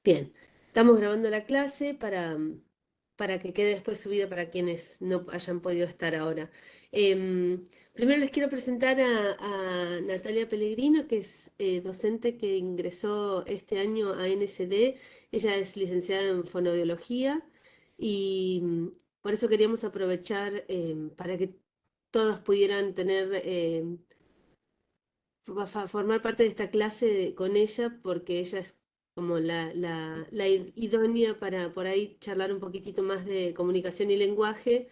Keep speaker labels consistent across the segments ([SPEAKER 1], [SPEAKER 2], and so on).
[SPEAKER 1] Bien, estamos grabando la clase para que quede después subida para quienes no hayan podido estar ahora. Primero les quiero presentar a Natalia Pellegrino, que es docente que ingresó este año a NSD. Ella es licenciada en fonoaudiología y por eso queríamos aprovechar para que todas pudieran tener formar parte de esta clase con ella porque ella es como la idónea para por ahí charlar un poquitito más de comunicación y lenguaje,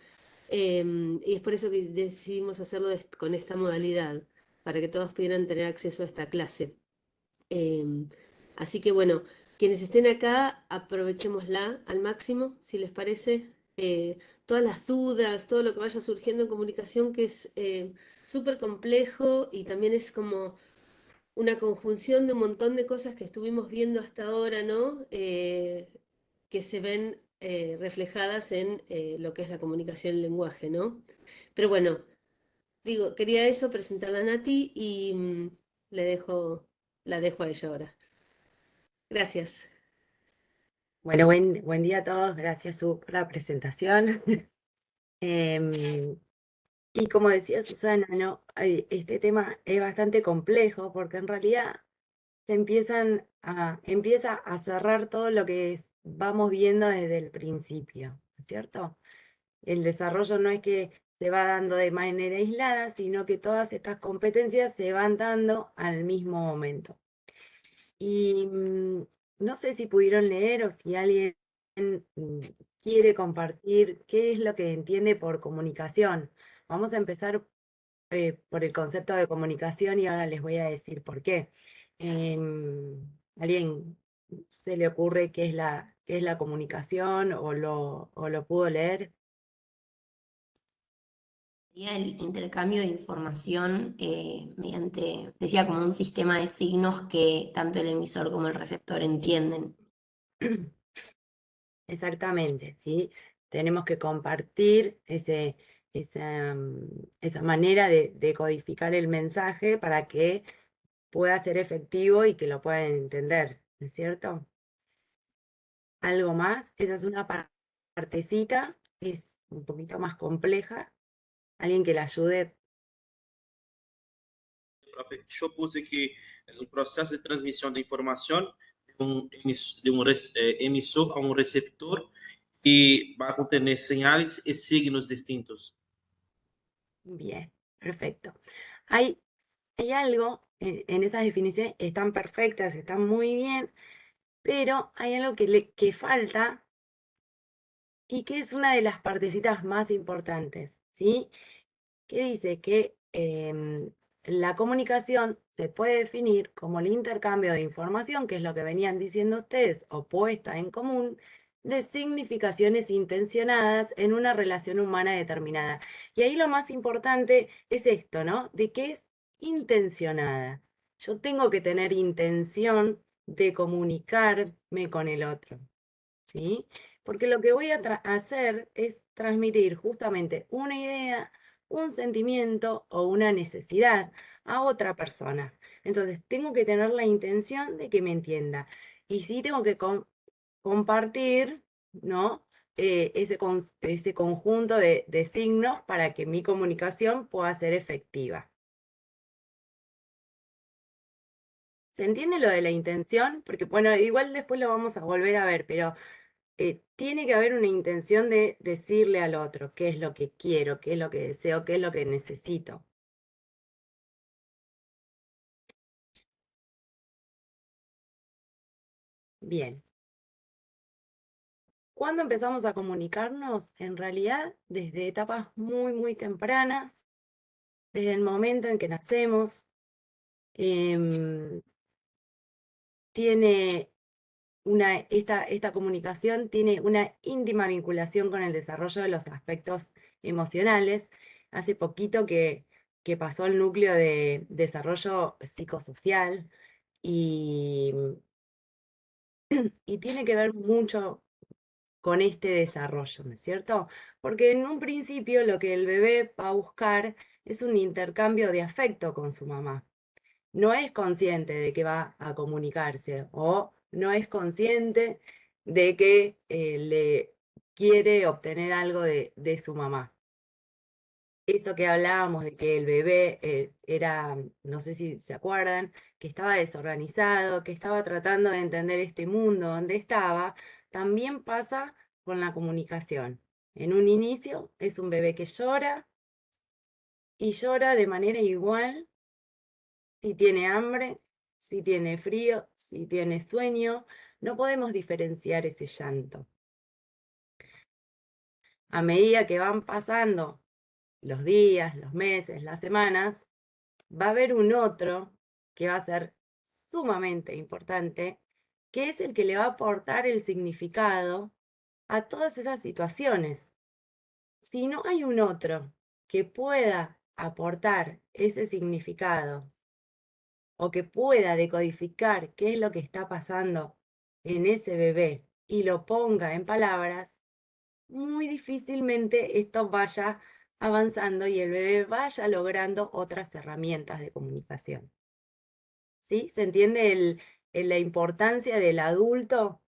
[SPEAKER 1] y es por eso que decidimos hacerlo con esta modalidad, para que todos pudieran tener acceso a esta clase. Em, Así que bueno, quienes estén acá, aprovechémosla al máximo, si les parece. Todas las dudas, todo lo que vaya surgiendo en comunicación, que es súper complejo y también es como una conjunción de un montón de cosas que estuvimos viendo hasta ahora, ¿no? Que se ven reflejadas en lo que es la comunicación y el lenguaje, ¿no? Pero bueno, digo, quería eso, presentarla a Nati y le dejo, la dejo a ella ahora. Gracias.
[SPEAKER 2] Bueno, buen día a todos. Gracias, Su, por la presentación. Em, y como decía Susana, ¿no? Este tema es bastante complejo porque en realidad empieza a cerrar todo lo que vamos viendo desde el principio, ¿no es cierto? El desarrollo no es que se va dando de manera aislada, sino que todas estas competencias se van dando al mismo momento. Y no sé si pudieron leer o si alguien mm, quiere compartir qué es lo que entiende por comunicación. Vamos a empezar por el concepto de comunicación y ahora les voy a decir por qué. ¿Alguien se le ocurre qué es la comunicación o lo pudo leer?
[SPEAKER 3] Sería el intercambio de información mediante, decía, como un sistema de signos que tanto el emisor como el receptor entienden.
[SPEAKER 2] Exactamente, ¿sí? Tenemos que compartir esa manera de codificar el mensaje para que pueda ser efectivo y que lo puedan entender, ¿no es cierto? Algo más, esa es una partecita, es un poquito más compleja. Alguien que la ayude.
[SPEAKER 4] Profe, yo puse que el proceso de transmisión de información emisor a un receptor y va a contener señales y signos distintos.
[SPEAKER 2] Bien, perfecto. Hay, hay algo en esas definiciones, están perfectas, están muy bien, pero hay algo que falta y que es una de las partecitas más importantes, ¿sí? Que dice que la comunicación se puede definir como el intercambio de información, que es lo que venían diciendo ustedes, o puesta en común, de significaciones intencionadas en una relación humana determinada. Y ahí lo más importante es esto, ¿no? De que es intencionada. Yo tengo que tener intención de comunicarme con el otro, ¿sí? Porque lo que voy a hacer es transmitir justamente una idea, un sentimiento o una necesidad a otra persona. Entonces, tengo que tener la intención de que me entienda. Y sí tengo que compartir, ¿no? Ese conjunto de signos para que mi comunicación pueda ser efectiva. ¿Se entiende lo de la intención? Porque, bueno, igual después lo vamos a volver a ver, pero tiene que haber una intención de decirle al otro qué es lo que quiero, qué es lo que deseo, qué es lo que necesito. Bien. ¿Cuándo empezamos a comunicarnos? En realidad, desde etapas muy tempranas, desde el momento en que nacemos, em, tiene esta comunicación tiene una íntima vinculación con el desarrollo de los aspectos emocionales. Hace poquito que pasó el núcleo de desarrollo psicosocial y, y tiene que ver mucho con este desarrollo, ¿no es cierto? Porque en un principio lo que el bebé va a buscar es un intercambio de afecto con su mamá. No es consciente de que va a comunicarse o no es consciente de que le quiere obtener algo de su mamá. Esto que hablábamos de que el bebé era, no sé si se acuerdan, que estaba desorganizado, que estaba tratando de entender este mundo donde estaba, también pasa con la comunicación. En un inicio es un bebé que llora y llora de manera igual si tiene hambre, si tiene frío, si tiene sueño. No podemos diferenciar ese llanto. A medida que van pasando los días, los meses, las semanas, va a haber un otro que va a ser sumamente importante, que es el que le va a aportar el significado a todas esas situaciones. Si no hay un otro que pueda aportar ese significado o que pueda decodificar qué es lo que está pasando en ese bebé y lo ponga en palabras, muy difícilmente esto vaya avanzando y el bebé vaya logrando otras herramientas de comunicación. ¿Sí? ¿Se entiende la importancia del adulto?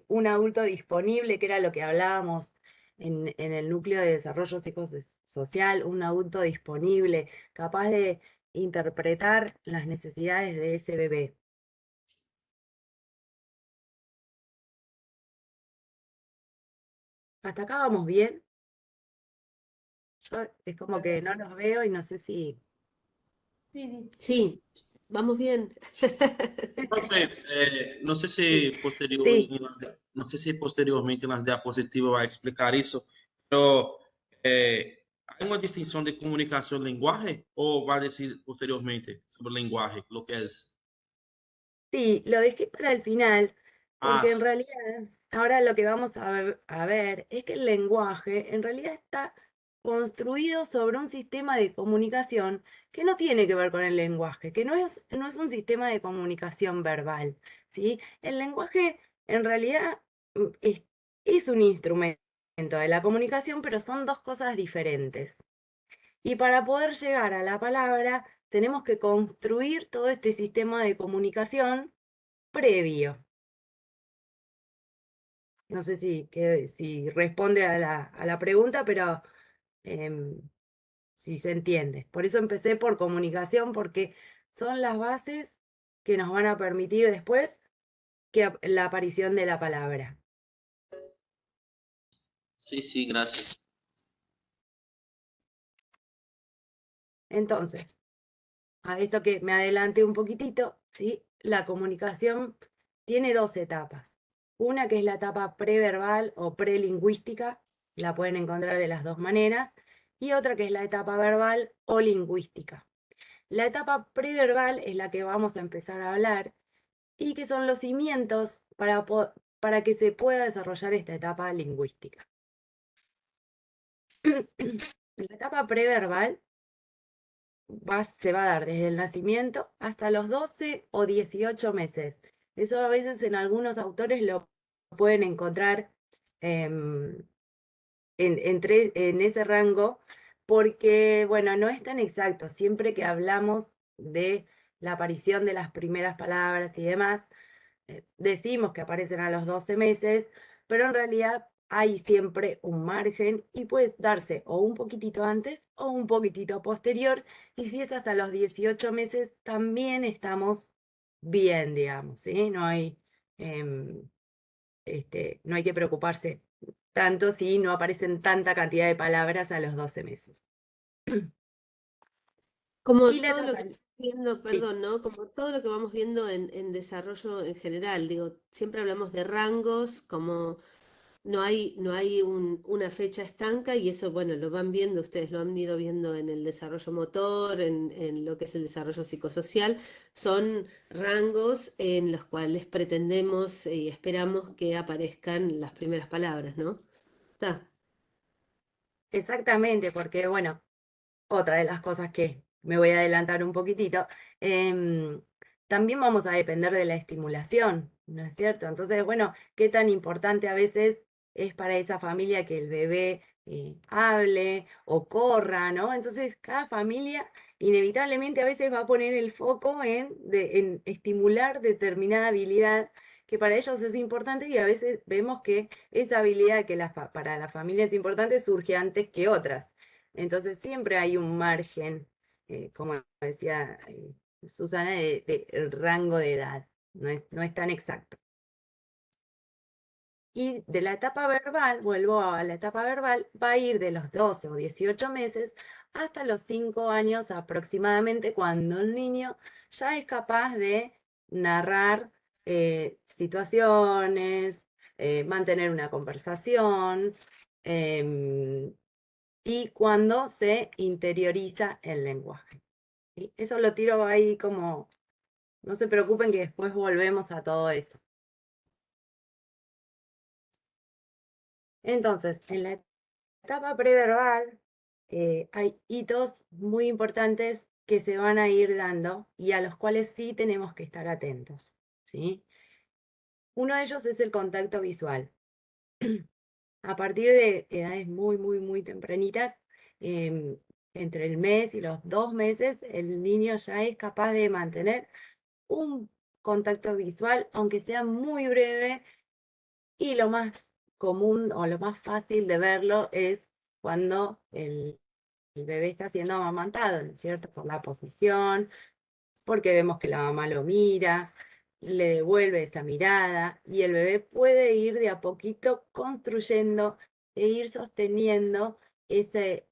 [SPEAKER 2] Un adulto disponible, que era lo que hablábamos en el núcleo de desarrollo psicosocial, un adulto disponible, capaz de interpretar las necesidades de ese bebé. ¿Hasta acá vamos bien? Yo es como que no los veo y no sé si...
[SPEAKER 1] Sí, vamos bien.
[SPEAKER 4] Profe, não sei
[SPEAKER 2] Sí,
[SPEAKER 4] se
[SPEAKER 2] sí,
[SPEAKER 4] não sei se posteriormente nas diapositivas vai explicar isso, pero há uma distinção de comunicação e linguagem ou vai dizer posteriormente sobre linguagem, lo que é?
[SPEAKER 2] sí, lo dejé para el final,
[SPEAKER 4] Ah,
[SPEAKER 2] porque en realidad ahora lo que vamos a ver es que el lenguaje en realidad está construido sobre un sistema de comunicación que no tiene que ver con el lenguaje, que no es un sistema de comunicación verbal, ¿sí? El lenguaje en realidad es un instrumento de la comunicación, pero son dos cosas diferentes. Y para poder llegar a la palabra, tenemos que construir todo este sistema de comunicación previo. No sé si responde a la pregunta, pero si se entiende. Por eso empecé por comunicación, porque son las bases que nos van a permitir después la aparición de la palabra.
[SPEAKER 4] sí, gracias.
[SPEAKER 2] Entonces, a esto que me adelanté un poquitito, ¿sí? La comunicación tiene dos etapas. Una que es la etapa preverbal o prelingüística, la pueden encontrar de las dos maneras, y otra que es la etapa verbal o lingüística. La etapa preverbal es la que vamos a empezar a hablar y que son los cimientos para que se pueda desarrollar esta etapa lingüística. La etapa preverbal se va a dar desde el nacimiento hasta los 12 o 18 meses. Eso a veces en algunos autores lo pueden encontrar en ese rango, porque, bueno, no es tan exacto. Siempre que hablamos de la aparición de las primeras palabras y demás, decimos que aparecen a los 12 meses, pero en realidad hay siempre un margen y puede darse o un poquitito antes o un poquitito posterior, y si es hasta los 18 meses también estamos bien, digamos, ¿sí? No hay, no hay que preocuparse tanto si no aparecen tanta cantidad de palabras a los 12 meses.
[SPEAKER 1] Como
[SPEAKER 2] Y la
[SPEAKER 1] todo lo que
[SPEAKER 2] etapa,
[SPEAKER 1] estamos viendo,
[SPEAKER 2] sí,
[SPEAKER 1] perdón, ¿no? Como todo lo que vamos viendo en desarrollo en general, digo, siempre hablamos de rangos, como no hay una fecha estanca y eso, bueno, lo van viendo, ustedes lo han ido viendo en el desarrollo motor, en lo que es el desarrollo psicosocial, son rangos en los cuales pretendemos y esperamos que aparezcan las primeras palabras, ¿no? Está.
[SPEAKER 2] exactamente, porque bueno, otra de las cosas que me voy a adelantar un poquitito, también vamos a depender de la estimulación, ¿no es cierto? Entonces, bueno, qué tan importante a veces es para esa familia que el bebé hable o corra, ¿no? Entonces, cada familia inevitablemente a veces va a poner el foco en estimular determinada habilidad que para ellos es importante y a veces vemos que esa habilidad que para la familia es importante surge antes que otras. Entonces siempre hay un margen, como decía Susana, de rango de edad, no es tan exacto. Y de la etapa verbal, vuelvo a la etapa verbal, va a ir de los 12 o 18 meses hasta los 5 años aproximadamente, cuando el niño ya es capaz de narrar situaciones, mantener una conversación, y cuando se interioriza el lenguaje. ¿Sí? Eso lo tiro ahí como, no se preocupen que después volvemos a todo eso. Entonces, en la etapa preverbal hay hitos muy importantes que se van a ir dando y a los cuales sí tenemos que estar atentos, ¿sí? Uno de ellos es el contacto visual. A partir de edades muy tempranitas, entre el mes y los 2 meses, el niño ya es capaz de mantener un contacto visual, aunque sea muy breve, y lo más común o lo más fácil de verlo es cuando el bebé está siendo amamantado, ¿no es cierto? Por la posición, porque vemos que la mamá lo mira, le devuelve esa mirada y el bebé puede ir de a poquito construyendo e ir sosteniendo ese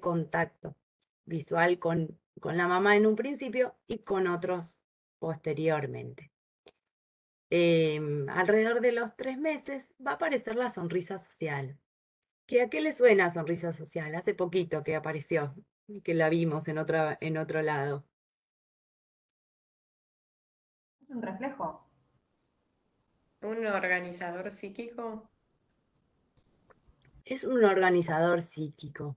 [SPEAKER 2] contacto visual con la mamá en un principio y con otros posteriormente. Alrededor de los 3 meses va a aparecer la sonrisa social. ¿A qué le suena sonrisa social? Hace poquito que apareció, que la vimos en otro lado.
[SPEAKER 5] Es un reflejo.
[SPEAKER 6] ¿Un organizador psíquico?
[SPEAKER 2] Es un organizador psíquico,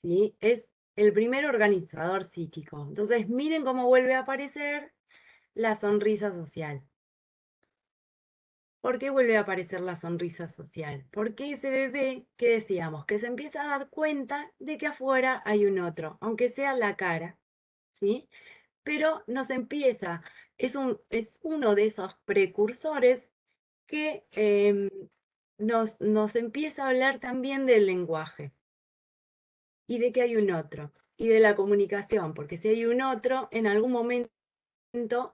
[SPEAKER 2] ¿sí? Es el primer organizador psíquico. Entonces, miren cómo vuelve a aparecer la sonrisa social. ¿Por qué vuelve a aparecer la sonrisa social? Porque ese bebé, que decíamos, que se empieza a dar cuenta de que afuera hay un otro, aunque sea la cara, ¿sí? Pero nos empieza, es uno de esos precursores que nos empieza a hablar también del lenguaje y de que hay un otro y de la comunicación, porque si hay un otro, en algún momento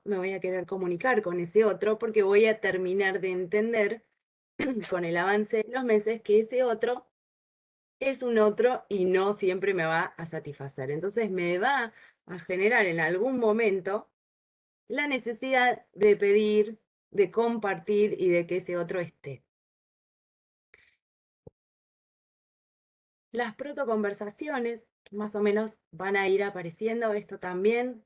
[SPEAKER 2] me voy a querer comunicar con ese otro porque voy a terminar de entender con el avance de los meses que ese otro es un otro y no siempre me va a satisfacer. Entonces me va a generar en algún momento la necesidad de pedir, de compartir y de que ese otro esté. Las protoconversaciones más o menos van a ir apareciendo, esto también,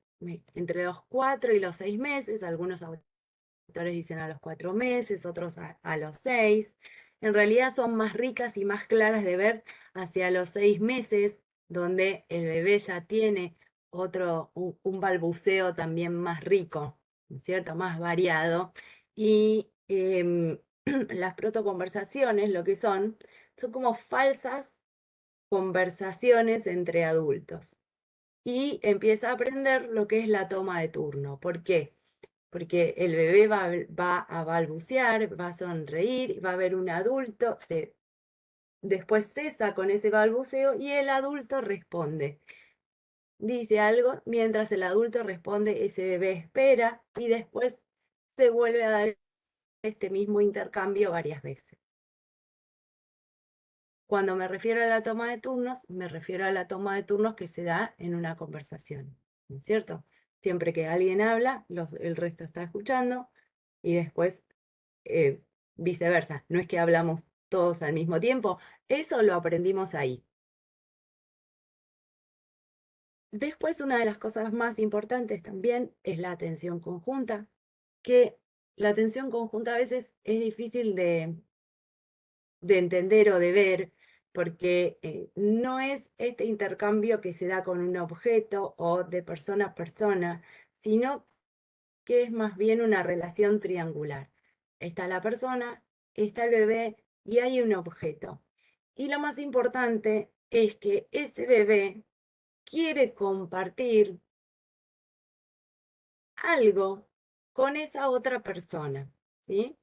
[SPEAKER 2] entre los 4 y los 6 meses, algunos autores dicen a los 4 meses, otros a los 6. En realidad son más ricas y más claras de ver hacia los 6 meses, donde el bebé ya tiene un balbuceo también más rico, ¿no es cierto? Más variado. Y las protoconversaciones lo que son como falsas conversaciones entre adultos. Y empieza a aprender lo que es la toma de turno. ¿Por qué? Porque el bebé va a balbucear, va a sonreír, va a ver un adulto, después cesa con ese balbuceo y el adulto responde. Dice algo, mientras el adulto responde, ese bebé espera y después se vuelve a dar este mismo intercambio varias veces. Cuando me refiero a la toma de turnos, me refiero a la toma de turnos que se da en una conversación, ¿no es cierto? Siempre que alguien habla, el resto está escuchando y después viceversa. No es que hablamos todos al mismo tiempo, eso lo aprendimos ahí. Después, una de las cosas más importantes también es la atención conjunta, que la atención conjunta a veces es difícil de entender o de ver, porque no es este intercambio que se da con un objeto o de persona a persona, sino que es más bien una relación triangular. Está la persona, está el bebé y hay un objeto. Y lo más importante es que ese bebé quiere compartir algo con esa otra persona, ¿sí?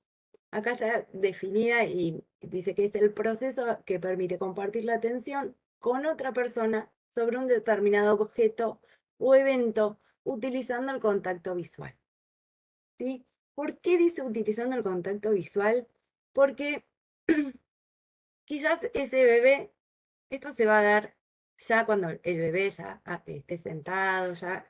[SPEAKER 2] Acá está definida y dice que es el proceso que permite compartir la atención con otra persona sobre un determinado objeto o evento utilizando el contacto visual, ¿sí? ¿Por qué dice utilizando el contacto visual? Porque quizás ese bebé, esto se va a dar ya cuando el bebé ya esté sentado, ya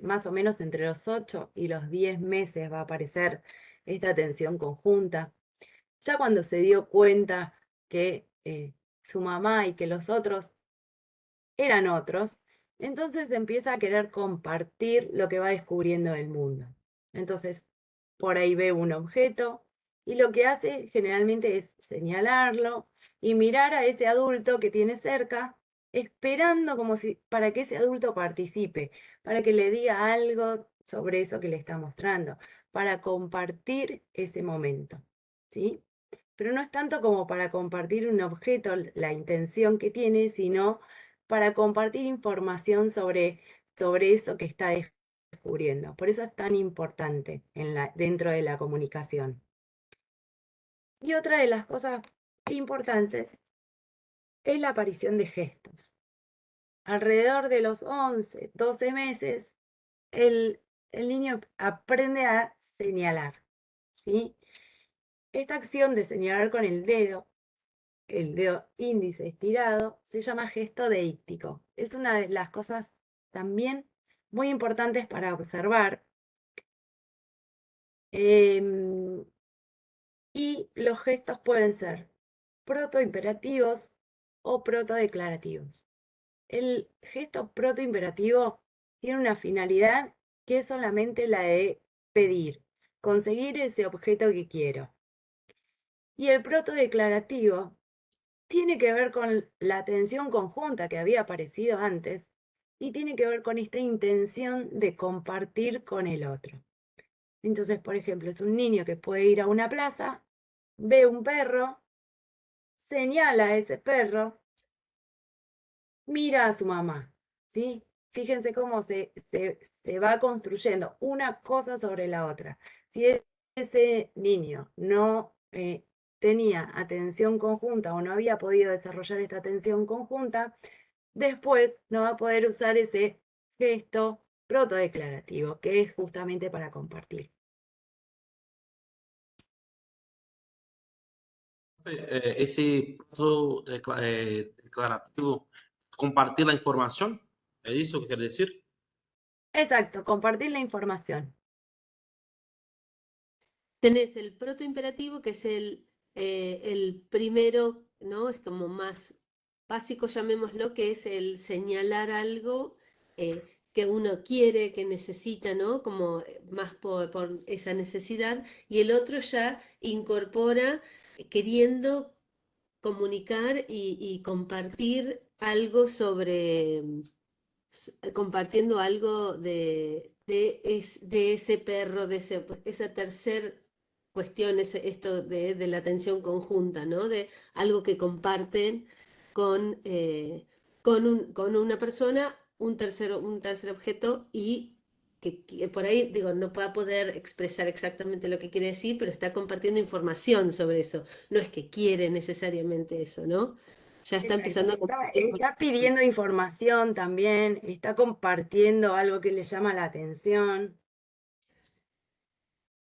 [SPEAKER 2] más o menos entre los 8 y los 10 meses va a aparecer esta atención conjunta. Ya cuando se dio cuenta que su mamá y que los otros eran otros, entonces empieza a querer compartir lo que va descubriendo del mundo. Entonces, por ahí ve un objeto y lo que hace generalmente es señalarlo y mirar a ese adulto que tiene cerca, esperando como si para que ese adulto participe, para que le diga algo sobre eso que le está mostrando, para compartir ese momento, ¿sí? Pero no es tanto como para compartir un objeto, la intención que tiene, sino para compartir información sobre eso que está descubriendo. Por eso es tan importante dentro de la comunicación. Y otra de las cosas importantes es la aparición de gestos. Alrededor de los 11, 12 meses, el niño aprende a señalar, ¿sí? Esta acción de señalar con el dedo índice estirado, se llama gesto deíctico. Es una de las cosas también muy importantes para observar. Y los gestos pueden ser protoimperativos o protodeclarativos. El gesto protoimperativo tiene una finalidad que es solamente la de pedir, conseguir ese objeto que quiero. Y el protodeclarativo tiene que ver con la atención conjunta que había aparecido antes y tiene que ver con esta intención de compartir con el otro. Entonces, por ejemplo, es un niño que puede ir a una plaza, ve un perro, señala a ese perro, mira a su mamá, ¿sí? Fíjense cómo se va construyendo una cosa sobre la otra. Si ese niño no tenía atención conjunta o no había podido desarrollar esta atención conjunta, después no va a poder usar ese gesto protodeclarativo, que es justamente para compartir.
[SPEAKER 4] Ese proceso declarativo, compartir la información, ¿es eso que quiere decir?
[SPEAKER 2] Exacto, compartir la información.
[SPEAKER 1] Tenés el protoimperativo, que es el primero, ¿no? Es como más básico, llamémoslo, que es el señalar algo que uno quiere, que necesita, ¿no? Como más por esa necesidad. Y el otro ya incorpora queriendo comunicar y compartir algo sobre, compartiendo algo de ese perro, esa tercer cuestión, esto de la atención conjunta, ¿no? De algo que comparten con una persona, un tercer objeto y que por ahí, digo, no va a poder expresar exactamente lo que quiere decir, pero está compartiendo información sobre eso. No es que quiere necesariamente eso, ¿no? Ya está
[SPEAKER 2] Exacto.
[SPEAKER 1] empezando a compartir
[SPEAKER 2] Está pidiendo información también, está compartiendo algo que le llama la atención,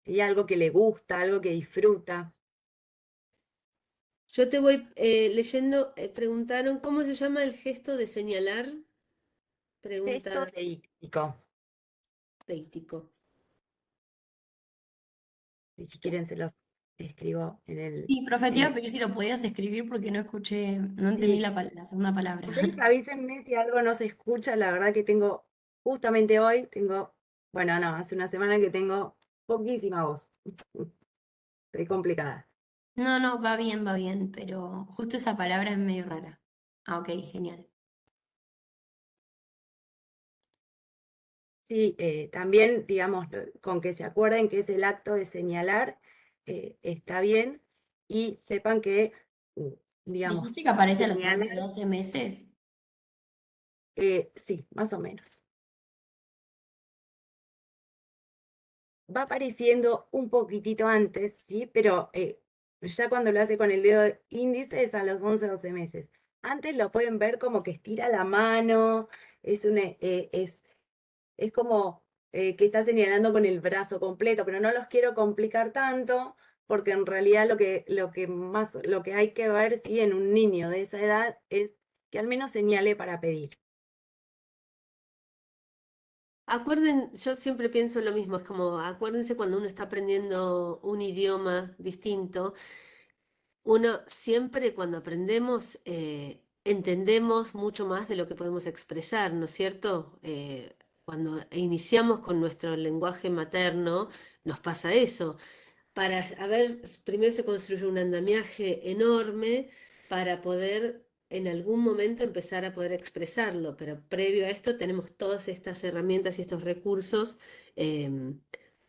[SPEAKER 2] y algo que le gusta, algo que disfruta.
[SPEAKER 1] Yo te voy leyendo, preguntaron, ¿cómo se llama el gesto de señalar?
[SPEAKER 2] Gesto
[SPEAKER 1] Pregunta
[SPEAKER 2] deíctico.
[SPEAKER 1] Teitico.
[SPEAKER 2] Y si quieren se los escribo en el...
[SPEAKER 3] Sí, profe, te
[SPEAKER 2] en
[SPEAKER 3] iba
[SPEAKER 2] el-
[SPEAKER 3] a pedir si lo podías escribir porque no escuché, no entendí
[SPEAKER 2] Sí,
[SPEAKER 3] la segunda palabra.
[SPEAKER 2] ustedes avísenme si algo no se escucha. La verdad que justamente hoy bueno, no, hace una semana que tengo poquísima voz. Estoy complicada.
[SPEAKER 3] No, no, va bien, pero justo esa palabra es medio rara. Ah, ok, genial.
[SPEAKER 2] Sí, también, digamos, con que se acuerden que es el acto de señalar, está bien, y sepan que, digamos,
[SPEAKER 3] ¿Dijiste que aparece a los
[SPEAKER 2] señalar,
[SPEAKER 3] 11, 12 meses?
[SPEAKER 2] sí, más o menos. va apareciendo un poquitito antes, ¿sí? Pero ya cuando lo hace con el dedo índice es a los 11, 12 meses. Antes lo pueden ver como que estira la mano, es como que está señalando con el brazo completo, pero no los quiero complicar tanto, porque en realidad lo que hay que ver, sí, en un niño de esa edad es que al menos señale para pedir.
[SPEAKER 1] Yo siempre pienso lo mismo, es como, acuérdense cuando uno está aprendiendo un idioma distinto, uno siempre cuando aprendemos entendemos mucho más de lo que podemos expresar, ¿no es cierto? Cuando iniciamos con nuestro lenguaje materno, nos pasa eso. Primero se construye un andamiaje enorme para poder en algún momento empezar a poder expresarlo, pero previo a esto tenemos todas estas herramientas y estos recursos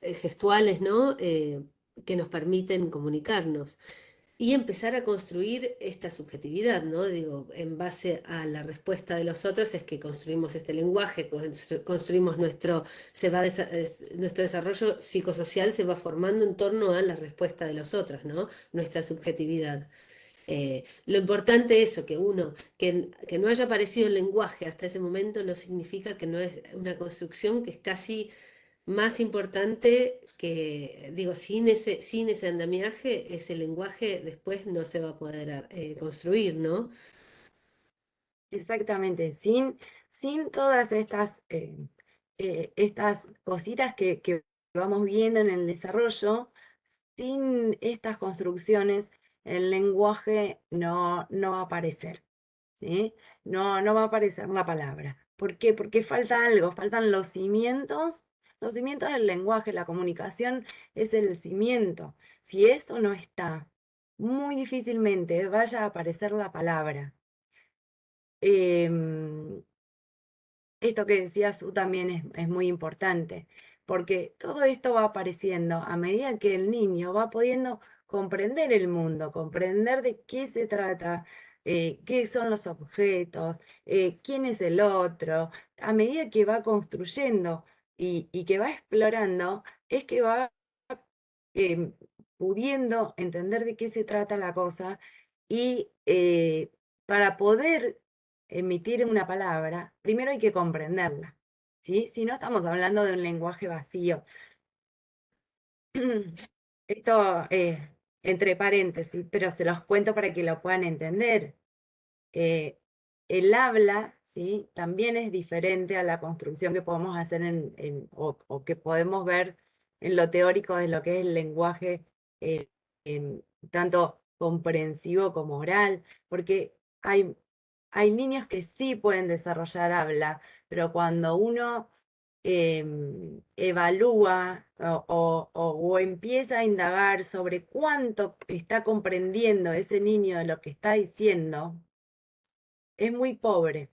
[SPEAKER 1] gestuales, ¿no? Que nos permiten comunicarnos y empezar a construir esta subjetividad, ¿no? Digo, en base a la respuesta de los otros es que construimos este lenguaje, construimos nuestro desarrollo psicosocial se va formando en torno a la respuesta de los otros, ¿no? Nuestra subjetividad. Lo importante es eso, que no haya aparecido el lenguaje hasta ese momento no significa que no es una construcción que es casi más importante que, digo, sin ese andamiaje, ese lenguaje después no se va a poder construir, ¿no?
[SPEAKER 2] Exactamente, sin todas estas cositas que vamos viendo en el desarrollo, sin estas construcciones, el lenguaje no va a aparecer, ¿sí? No va a aparecer la palabra. ¿Por qué? Porque falta algo, faltan los cimientos del lenguaje, la comunicación es el cimiento. Si eso no está, muy difícilmente vaya a aparecer la palabra. Em, Esto que decías tú también es muy importante, porque todo esto va apareciendo a medida que el niño va pudiendo comprender el mundo, comprender de qué se trata, qué son los objetos, quién es el otro. A medida que va construyendo y que va explorando, es que va em, pudiendo entender de qué se trata la cosa y para poder emitir una palabra, primero hay que comprenderla, ¿sí? Si no estamos hablando de un lenguaje vacío. Esto entre paréntesis, pero se los cuento para que lo puedan entender. El habla, ¿sí? También es diferente a la construcción que podemos hacer o que podemos ver en lo teórico de lo que es el lenguaje, eh, tanto comprensivo como oral, porque hay niños que sí pueden desarrollar habla, pero cuando uno evalúa o empieza a indagar sobre cuánto está comprendiendo ese niño de lo que está diciendo, es muy pobre,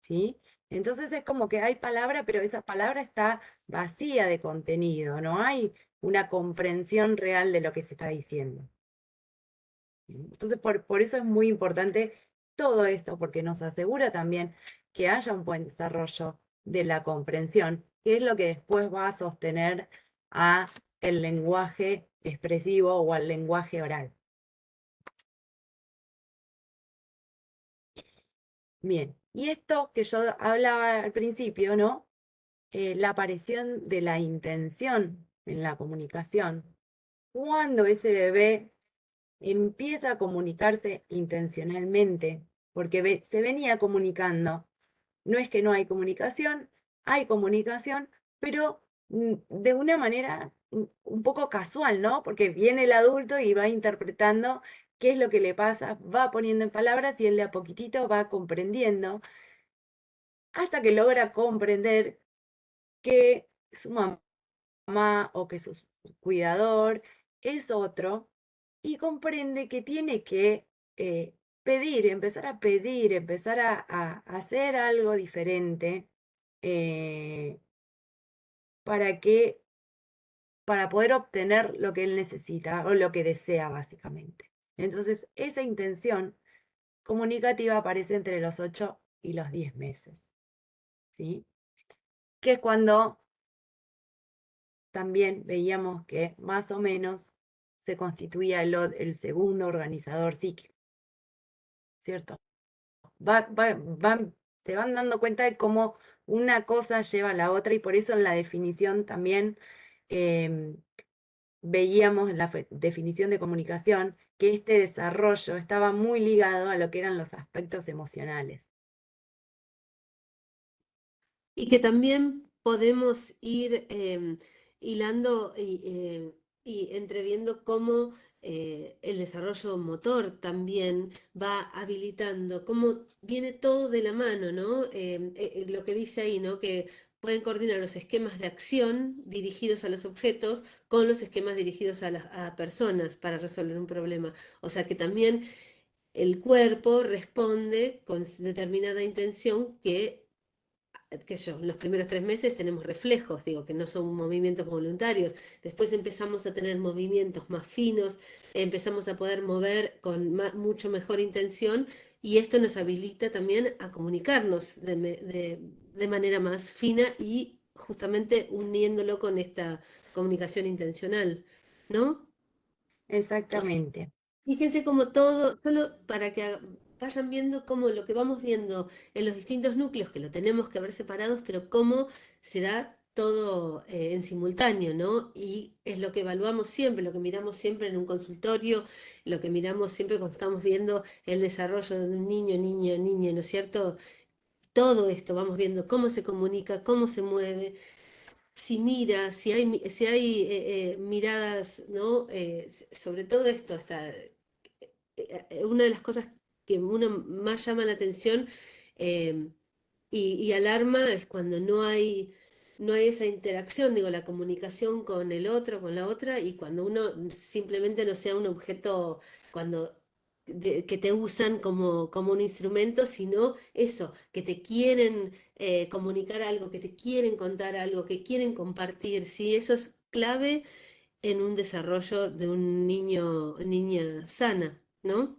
[SPEAKER 2] ¿sí? Entonces es como que hay palabra, pero esa palabra está vacía de contenido, no hay una comprensión real de lo que se está diciendo. Entonces, por eso es muy importante todo esto, porque nos asegura también que haya un buen desarrollo de la comprensión, que es lo que después va a sostener a el lenguaje expresivo o al lenguaje oral. Bien, y esto que yo hablaba al principio, ¿no? La aparición de la intención en la comunicación. Cuando ese bebé empieza a comunicarse intencionalmente, porque se venía comunicando. No es que no hay comunicación, pero de una manera un poco casual, ¿no? Porque viene el adulto y va interpretando qué es lo que le pasa, va poniendo en palabras y él de a poquitito va comprendiendo, hasta que logra comprender que su mamá o que su cuidador es otro y comprende que tiene que empezar a hacer algo diferente eh, para para poder obtener lo que él necesita o lo que desea básicamente. Entonces, esa intención comunicativa aparece entre los 8 y los 10 meses, ¿sí? Que es cuando también veíamos que más o menos se constituía el segundo organizador psíquico, ¿cierto? Se van dando cuenta de cómo una cosa lleva a la otra, y por eso en la definición también veíamos en la definición de comunicación que este desarrollo estaba muy ligado a lo que eran los aspectos emocionales.
[SPEAKER 1] Y que también podemos ir hilando y entreviendo cómo el desarrollo motor también va habilitando, cómo viene todo de la mano, ¿no? Lo que dice ahí, ¿no? Que pueden coordinar los esquemas de acción dirigidos a los objetos con los esquemas dirigidos a personas para resolver un problema. O sea que también el cuerpo responde con determinada intención qué sé yo, en los primeros 3 meses tenemos reflejos, digo, que no son movimientos voluntarios. Después empezamos a tener movimientos más finos, empezamos a poder mover con mucho mejor intención, y esto nos habilita también a comunicarnos de manera más fina y justamente uniéndolo con esta comunicación intencional, ¿no?
[SPEAKER 2] Exactamente.
[SPEAKER 1] Fíjense como todo, solo para que vayan viendo cómo lo que vamos viendo en los distintos núcleos, que lo tenemos que ver separados, pero cómo se da todo en simultáneo, ¿no? Y es lo que evaluamos siempre, lo que miramos siempre en un consultorio, lo que miramos siempre cuando estamos viendo el desarrollo de un niño, niña, ¿no es cierto? Todo esto vamos viendo cómo se comunica, cómo se mueve, si mira, si hay miradas, ¿no? Sobre todo esto, una de las cosas que uno más llama la atención eh, y alarma es cuando no hay esa interacción, digo, la comunicación con el otro, con la otra, y cuando uno simplemente no sea un objeto, que te usan como un instrumento, sino eso, que te quieren comunicar algo, que te quieren contar algo, que quieren compartir, ¿sí? Eso es clave en un desarrollo de un niño, niña sana, ¿no?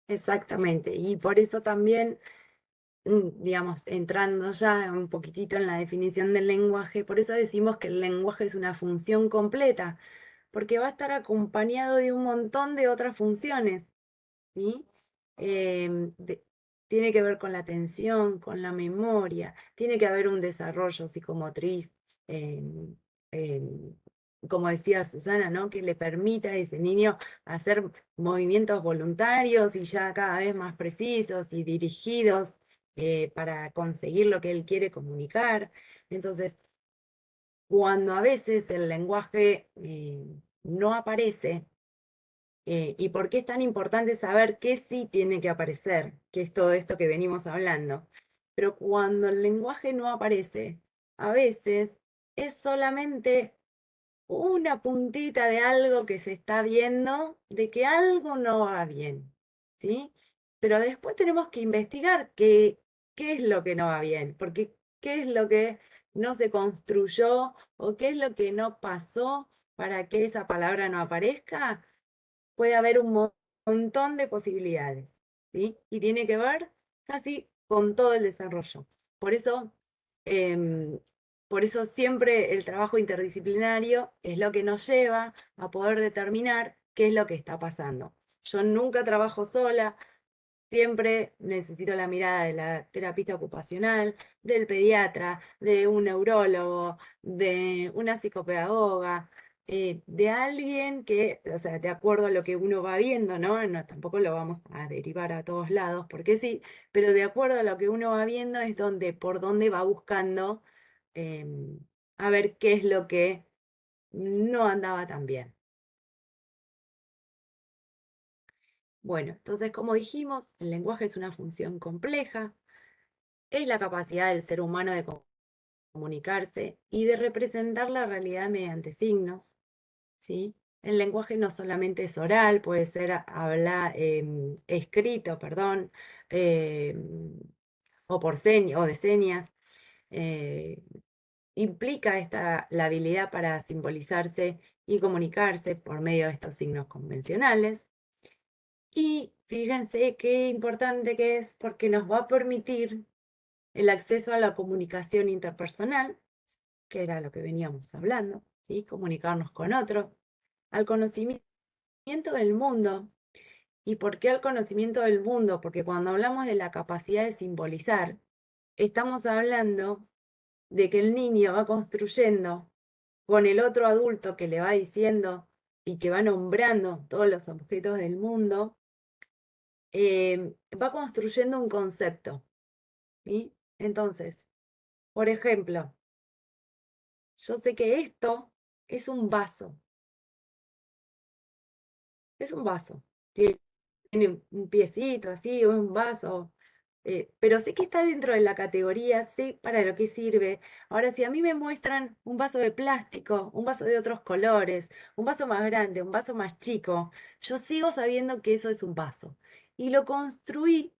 [SPEAKER 2] Exactamente. Y por eso también, digamos, entrando ya un poquitito en la definición del lenguaje, por eso decimos que el lenguaje es una función completa, porque va a estar acompañado de un montón de otras funciones, ¿sí? Tiene que ver con la atención, con la memoria, tiene que haber un desarrollo psicomotriz, em, em, como decía Susana, ¿no? Que le permita a ese niño hacer movimientos voluntarios y ya cada vez más precisos y dirigidos para conseguir lo que él quiere comunicar. Entonces, cuando a veces el lenguaje no aparece, ¿y por qué es tan importante saber qué sí tiene que aparecer? Que es todo esto que venimos hablando. Pero cuando el lenguaje no aparece, a veces es solamente una puntita de algo que se está viendo, de que algo no va bien, ¿sí? Pero después tenemos que investigar qué es lo que no va bien, porque qué es lo que no se construyó o qué es lo que no pasó para que esa palabra no aparezca. Puede haber un montón de posibilidades, ¿sí? Y tiene que ver casi con todo el desarrollo. Por eso, em, por eso siempre el trabajo interdisciplinario es lo que nos lleva a poder determinar qué es lo que está pasando. Yo nunca trabajo sola, siempre necesito la mirada de la terapista ocupacional, del pediatra, de un neurólogo, de una psicopedagoga, de alguien que, o sea, de acuerdo a lo que uno va viendo, ¿no? No, tampoco lo vamos a derivar a todos lados, porque sí, pero de acuerdo a lo que uno va viendo es por donde va buscando a ver qué es lo que no andaba tan bien. Bueno, entonces, como dijimos, el lenguaje es una función compleja, es la capacidad del ser humano de comunicarse y de representar la realidad mediante signos, ¿sí? El lenguaje no solamente es oral, puede ser escrito, perdón, o de señas. eh, Implica la habilidad para simbolizarse y comunicarse por medio de estos signos convencionales. Y fíjense qué importante que es, porque nos va a permitir el acceso a la comunicación interpersonal, que era lo que veníamos hablando, ¿sí? Comunicarnos con otros, al conocimiento del mundo. ¿Y por qué al conocimiento del mundo? Porque cuando hablamos de la capacidad de simbolizar, estamos hablando de que el niño va construyendo con el otro adulto que le va diciendo y que va nombrando todos los objetos del mundo, va construyendo un concepto, ¿sí? Entonces, por ejemplo, yo sé que esto es un vaso. Es un vaso. Tiene un piecito así, un vaso. Pero sé que está dentro de la categoría, sé para lo que sirve. Ahora, si a mí me muestran un vaso de plástico, un vaso de otros colores, un vaso más grande, un vaso más chico, yo sigo sabiendo que eso es un vaso. Y lo construí,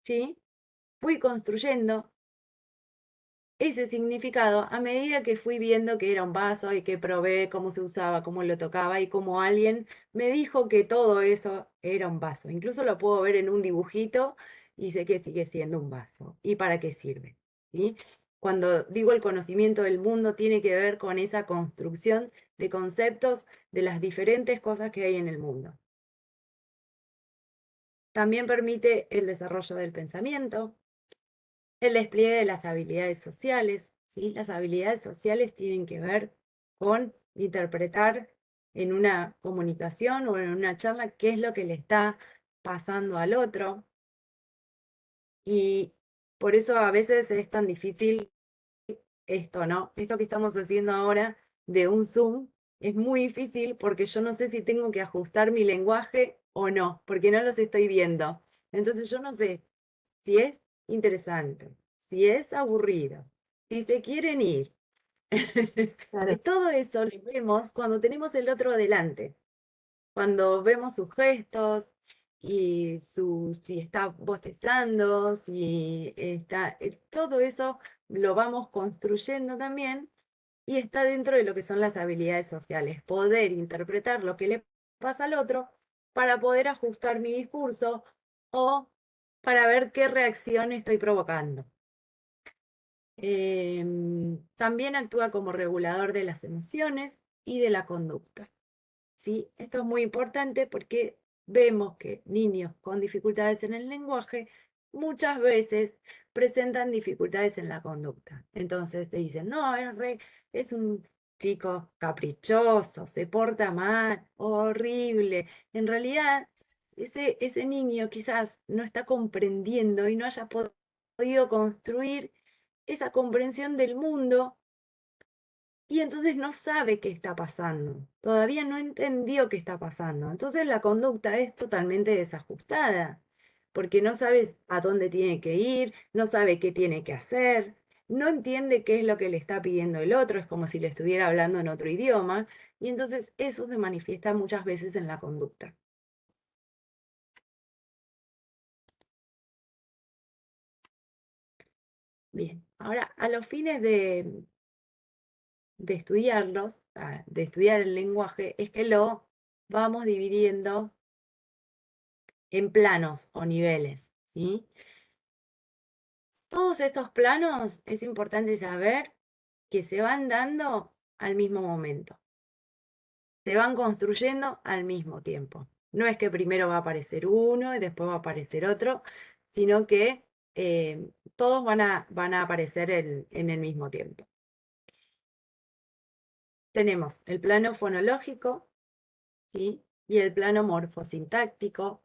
[SPEAKER 2] ¿sí? Fui construyendo ese significado a medida que fui viendo que era un vaso y que probé cómo se usaba, cómo lo tocaba y cómo alguien me dijo que todo eso era un vaso. Incluso lo puedo ver en un dibujito y sé que sigue siendo un vaso. ¿Y para qué sirve? ¿Sí? Cuando digo el conocimiento del mundo tiene que ver con esa construcción de conceptos de las diferentes cosas que hay en el mundo. También permite el desarrollo del pensamiento, el despliegue de las habilidades sociales, ¿sí? Las habilidades sociales tienen que ver con interpretar en una comunicación o en una charla qué es lo que le está pasando al otro. Y por eso a veces es tan difícil esto, ¿no? Esto que estamos haciendo ahora de un Zoom es muy difícil porque yo no sé si tengo que ajustar mi lenguaje o no, porque no los estoy viendo. Entonces yo no sé si es interesante, si es aburrido, si se quieren ir.
[SPEAKER 1] Claro.
[SPEAKER 2] Todo eso lo vemos cuando tenemos el otro delante, cuando vemos sus gestos y si está bostezando, si está, todo eso lo vamos construyendo también y está dentro de lo que son las habilidades sociales, poder interpretar lo que le pasa al otro para poder ajustar mi discurso o para ver qué reacción estoy provocando. También actúa como regulador de las emociones y de la conducta, ¿sí? Esto es muy importante porque vemos que niños con dificultades en el lenguaje muchas veces presentan dificultades en la conducta. Entonces te dicen, no, es un chico caprichoso, se porta mal, horrible. En realidad, ese niño quizás no está comprendiendo y no haya podido construir esa comprensión del mundo y entonces no sabe qué está pasando, todavía no entendió qué está pasando. Entonces la conducta es totalmente desajustada, porque no sabes a dónde tiene que ir, no sabe qué tiene que hacer, no entiende qué es lo que le está pidiendo el otro, es como si le estuviera hablando en otro idioma, y entonces eso se manifiesta muchas veces en la conducta. Bien, ahora a los fines de estudiarlos, de estudiar el lenguaje, es que lo vamos dividiendo en planos o niveles, ¿sí? Todos estos planos es importante saber que se van dando al mismo momento, se van construyendo al mismo tiempo. No es que primero va a aparecer uno y después va a aparecer otro, sino que todos van a aparecer en el mismo tiempo. Tenemos el plano fonológico, ¿sí? Y el plano morfosintáctico.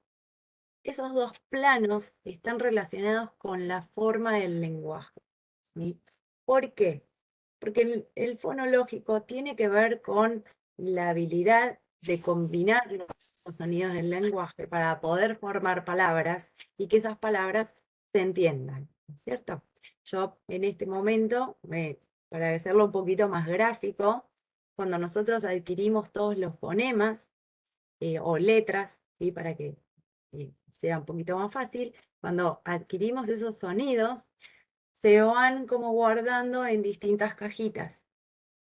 [SPEAKER 2] Esos dos planos están relacionados con la forma del lenguaje, ¿sí? ¿Por qué? Porque el fonológico tiene que ver con la habilidad de combinar los sonidos del lenguaje para poder formar palabras y que esas palabras se entiendan, ¿cierto? Yo en este momento, para hacerlo un poquito más gráfico, cuando nosotros adquirimos todos los fonemas o letras, ¿sí? Para que sea un poquito más fácil, cuando adquirimos esos sonidos, se van como guardando en distintas cajitas,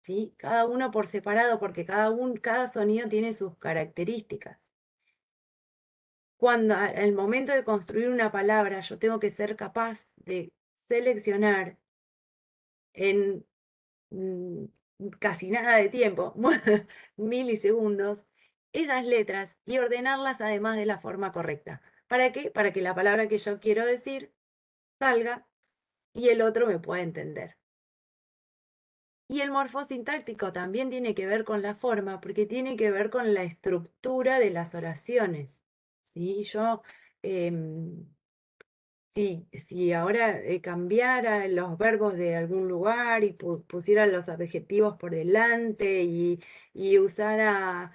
[SPEAKER 2] ¿sí? Cada uno por separado, porque cada sonido tiene sus características. Cuando al momento de construir una palabra, yo tengo que ser capaz de seleccionar en casi nada de tiempo, milisegundos, esas letras y ordenarlas además de la forma correcta. ¿Para qué? Para que la palabra que yo quiero decir salga y el otro me pueda entender. Y el morfosintáctico también tiene que ver con la forma, porque tiene que ver con la estructura de las oraciones. ¿Sí? Yo, si ahora cambiara los verbos de algún lugar y pusiera los adjetivos por delante y usara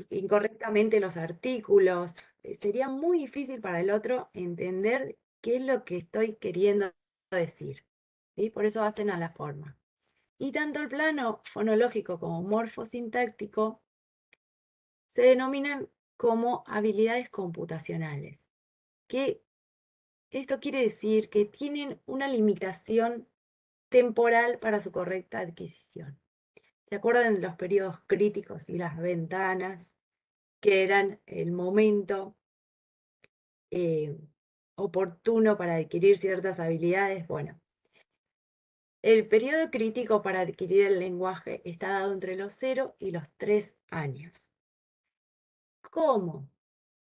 [SPEAKER 2] incorrectamente los artículos, sería muy difícil para el otro entender qué es lo que estoy queriendo decir. ¿Sí? Por eso hacen a la forma. Y tanto el plano fonológico como morfosintáctico se denominan como habilidades computacionales, que esto quiere decir que tienen una limitación temporal para su correcta adquisición. ¿Se acuerdan de los periodos críticos y las ventanas, que eran el momento oportuno para adquirir ciertas habilidades? Bueno, el periodo crítico para adquirir el lenguaje está dado entre los 0 y los 3 años. ¿Cómo?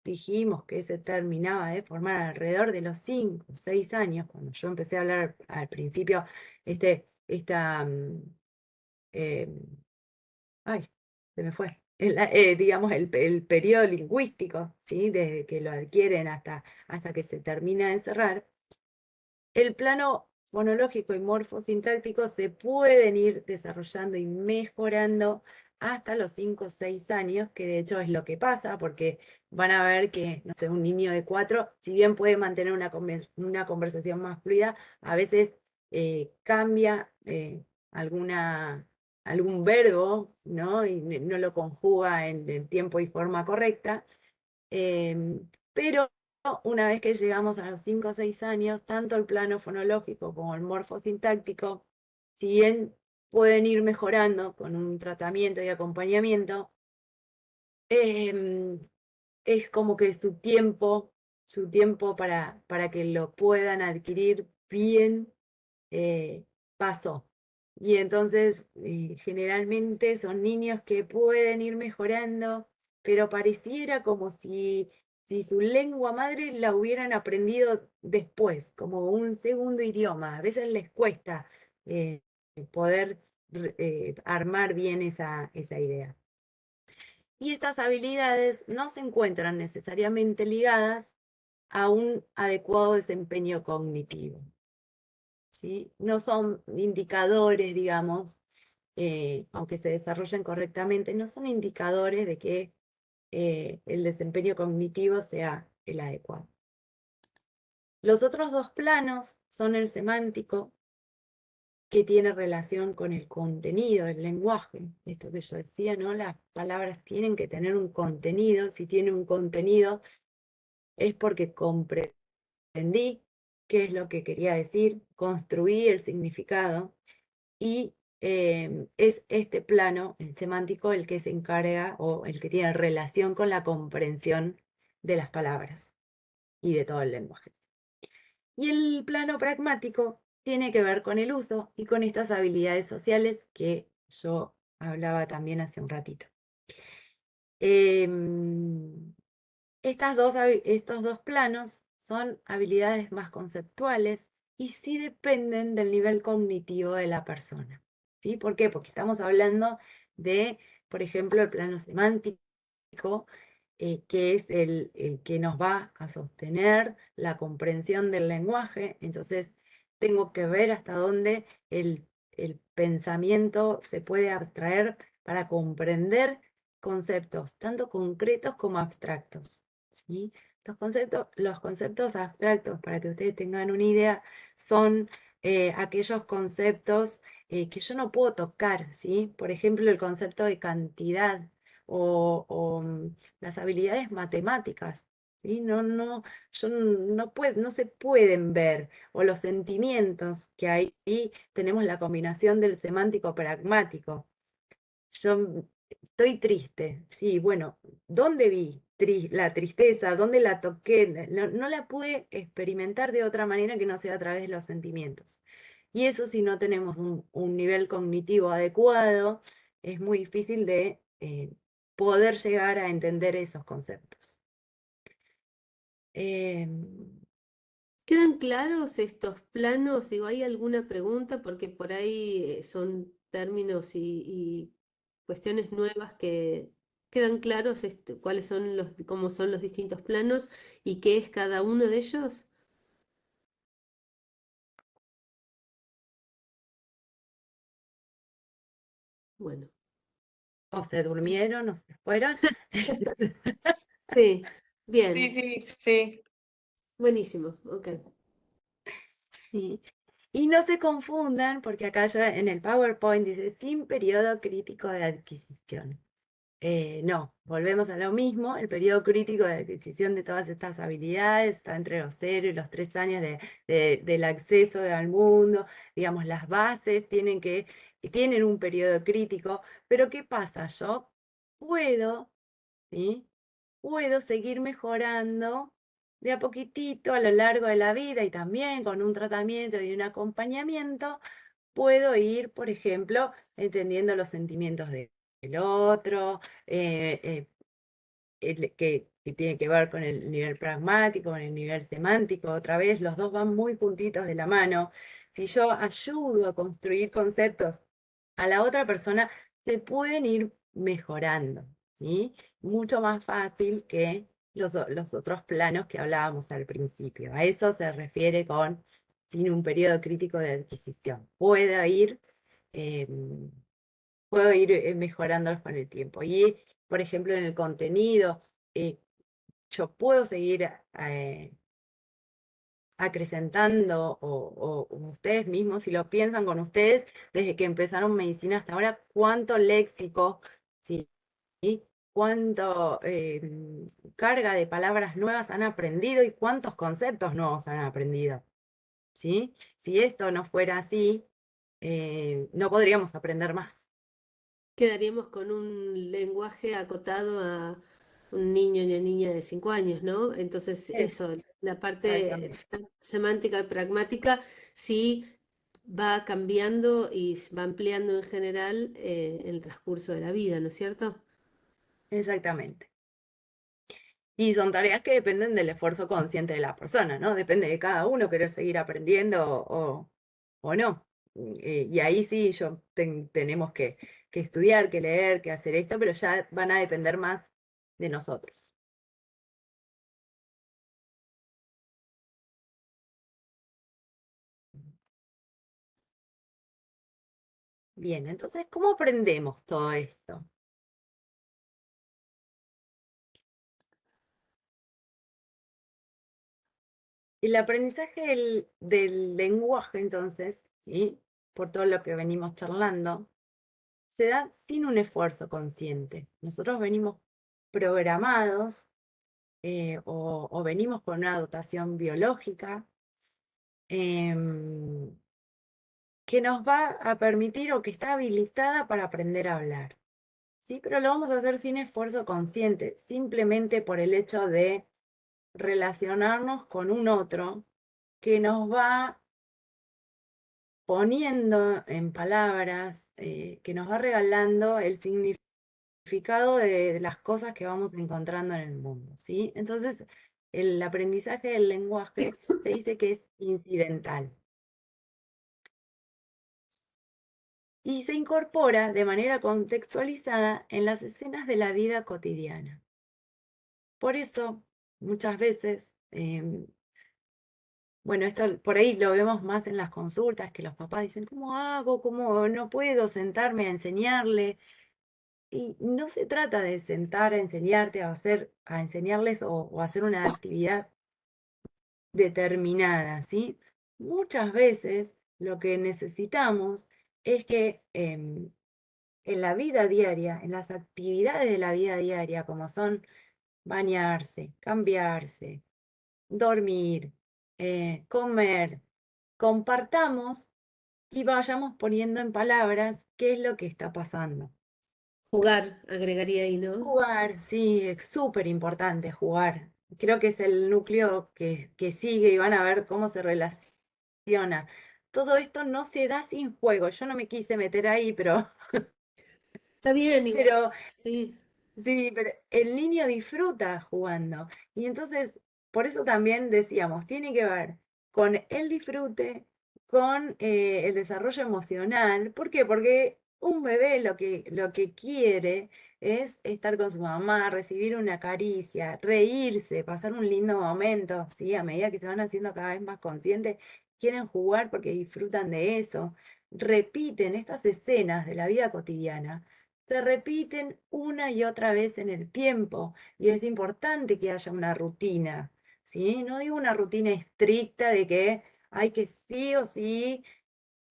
[SPEAKER 2] Dijimos que se terminaba de formar alrededor de los 5 o 6 años, cuando yo empecé a hablar al principio, ay, se me fue, digamos, el periodo lingüístico, ¿sí? Desde que lo adquieren hasta que se termina de cerrar, el plano fonológico y morfosintáctico se pueden ir desarrollando y mejorando hasta los 5 o 6 años, que de hecho es lo que pasa, porque van a ver que, no sé, un niño de 4, si bien puede mantener una conversación más fluida, a veces cambia algún verbo, ¿no? Y no lo conjuga en tiempo y forma correcta, pero una vez que llegamos a los 5 o 6 años, tanto el plano fonológico como el morfosintáctico, si bien pueden ir mejorando con un tratamiento y acompañamiento, es como que su tiempo para que lo puedan adquirir bien pasó. Y entonces generalmente son niños que pueden ir mejorando, pero pareciera como si su lengua madre la hubieran aprendido después, como un segundo idioma. A veces les cuesta poder armar bien esa idea. Y estas habilidades no se encuentran necesariamente ligadas a un adecuado desempeño cognitivo, ¿sí? No son indicadores, digamos, aunque se desarrollen correctamente, no son indicadores de que el desempeño cognitivo sea el adecuado. Los otros dos planos son el semántico, que tiene relación con el contenido, el lenguaje. Esto que yo decía, ¿no? Las palabras tienen que tener un contenido. Si tiene un contenido es porque comprendí qué es lo que quería decir, construí el significado, y es este plano, el semántico, el que se encarga o el que tiene relación con la comprensión de las palabras y de todo el lenguaje. Y el plano pragmático tiene que ver con el uso y con estas habilidades sociales que yo hablaba también hace un ratito. Estos dos planos son habilidades más conceptuales y sí dependen del nivel cognitivo de la persona. ¿Sí? ¿Por qué? Porque estamos hablando de, por ejemplo, el plano semántico, que es el que nos va a sostener la comprensión del lenguaje. Entonces, tengo que ver hasta dónde el pensamiento se puede abstraer para comprender conceptos, tanto concretos como abstractos, ¿sí? Los conceptos abstractos, para que ustedes tengan una idea, son aquellos conceptos que yo no puedo tocar, ¿sí? Por ejemplo, el concepto de cantidad o las habilidades matemáticas, ¿sí? No se pueden ver, o los sentimientos, que ahí tenemos la combinación del semántico pragmático. Yo estoy triste, sí, bueno, ¿dónde vi la tristeza? ¿Dónde la toqué? No la pude experimentar de otra manera que no sea a través de los sentimientos. Y eso, si no tenemos un nivel cognitivo adecuado, es muy difícil de poder llegar a entender esos conceptos.
[SPEAKER 1] ¿Quedan claros estos planos? Digo, ¿hay alguna pregunta? Porque por ahí son términos y cuestiones nuevas que quedan claros, cuáles son cómo son los distintos planos y qué es cada uno de ellos. Bueno,
[SPEAKER 2] O se durmieron o se fueron.
[SPEAKER 1] sí,
[SPEAKER 6] Sí,
[SPEAKER 1] bien,
[SPEAKER 6] sí, sí.
[SPEAKER 1] buenísimo, ok.
[SPEAKER 2] Sí. Y no se confundan, porque acá ya en el PowerPoint dice sin periodo crítico de adquisición. No, volvemos a lo mismo. El periodo crítico de adquisición de todas estas habilidades está entre los 0 y los 3 años del acceso al mundo. Digamos, las bases tienen un periodo crítico. Pero ¿qué pasa? Yo puedo, ¿sí? Puedo seguir mejorando de a poquitito a lo largo de la vida, y también con un tratamiento y un acompañamiento puedo ir, por ejemplo, entendiendo los sentimientos del otro, que tiene que ver con el nivel pragmático, con el nivel semántico. Otra vez, los dos van muy juntitos de la mano. Si yo ayudo a construir conceptos a la otra persona, se pueden ir mejorando, ¿sí? Mucho más fácil que los otros planos que hablábamos al principio. A eso se refiere con sin un periodo crítico de adquisición. Eh, puedo ir mejorándolos con el tiempo. Y, por ejemplo, en el contenido, yo puedo seguir acrecentando, o ustedes mismos, si lo piensan con ustedes, desde que empezaron medicina hasta ahora, cuánto léxico, ¿sí? Cuánto carga de palabras nuevas han aprendido y cuántos conceptos nuevos han aprendido, ¿sí? Si esto no fuera así, no podríamos aprender más.
[SPEAKER 1] Quedaríamos con un lenguaje acotado a un niño y una niña de 5 años, ¿no? Entonces, eso, la parte
[SPEAKER 2] Exactamente.
[SPEAKER 1] semántica y pragmática sí va cambiando y va ampliando en general el transcurso de la vida, ¿no es cierto?
[SPEAKER 2] Exactamente. Y son tareas que dependen del esfuerzo consciente de la persona, ¿no? Depende de cada uno querer seguir aprendiendo o no. Y ahí sí tenemos que estudiar, que leer, que hacer esto, pero ya van a depender más de nosotros. Bien, entonces, ¿cómo aprendemos todo esto? El aprendizaje del lenguaje, entonces, ¿sí? Por todo lo que venimos charlando, se da sin un esfuerzo consciente. Nosotros venimos programados o venimos con una dotación biológica em, que nos va a permitir o que está habilitada para aprender a hablar, ¿sí? Pero lo vamos a hacer sin esfuerzo consciente, simplemente por el hecho de relacionarnos con un otro que nos va poniendo en palabras, que nos va regalando el significado de las cosas que vamos encontrando en el mundo, ¿sí? Entonces, el aprendizaje del lenguaje se dice que es incidental y se incorpora de manera contextualizada en las escenas de la vida cotidiana. Por eso, muchas veces, bueno, esto por ahí lo vemos más en las consultas, que los papás dicen, ¿cómo hago? ¿Cómo no puedo sentarme a enseñarle? Y no se trata de sentar a enseñarte, a enseñarles o hacer una actividad determinada, ¿sí? Muchas veces lo que necesitamos es que en la vida diaria, en las actividades de la vida diaria, como son bañarse, cambiarse, dormir, comer, compartamos y vayamos poniendo en palabras qué es lo que está pasando.
[SPEAKER 1] Jugar, agregaría ahí, ¿no?
[SPEAKER 2] Jugar, sí, es súper importante jugar. Creo que es el núcleo que sigue y van a ver cómo se relaciona todo esto no se da sin juego. Yo no me quise meter ahí, pero,
[SPEAKER 1] Está bien, igual.
[SPEAKER 2] pero
[SPEAKER 1] Sí.
[SPEAKER 2] sí, pero el niño disfruta jugando. Y entonces, por eso también decíamos, tiene que ver con el disfrute, con el desarrollo emocional. ¿Por qué? Porque un bebé lo que quiere es estar con su mamá, recibir una caricia, reírse, pasar un lindo momento, ¿sí? A medida que se van haciendo cada vez más conscientes, quieren jugar porque disfrutan de eso. Repiten estas escenas de la vida cotidiana, se repiten una y otra vez en el tiempo y es importante que haya una rutina, ¿sí? No digo una rutina estricta de que hay que sí o sí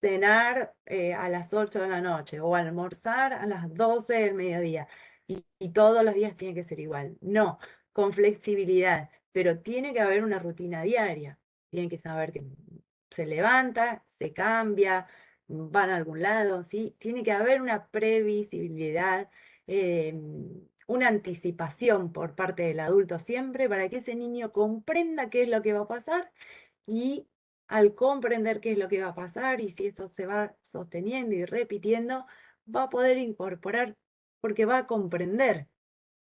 [SPEAKER 2] cenar a las 8 de la noche o almorzar a las 12 del mediodía y todos los días tiene que ser igual. No, con flexibilidad, pero tiene que haber una rutina diaria. Tienen que saber que se levanta, se cambia, van a algún lado, ¿sí? Tiene que haber una previsibilidad, una anticipación por parte del adulto siempre para que ese niño comprenda qué es lo que va a pasar y al comprender qué es lo que va a pasar y si esto se va sosteniendo y repitiendo, va a poder incorporar porque va a comprender,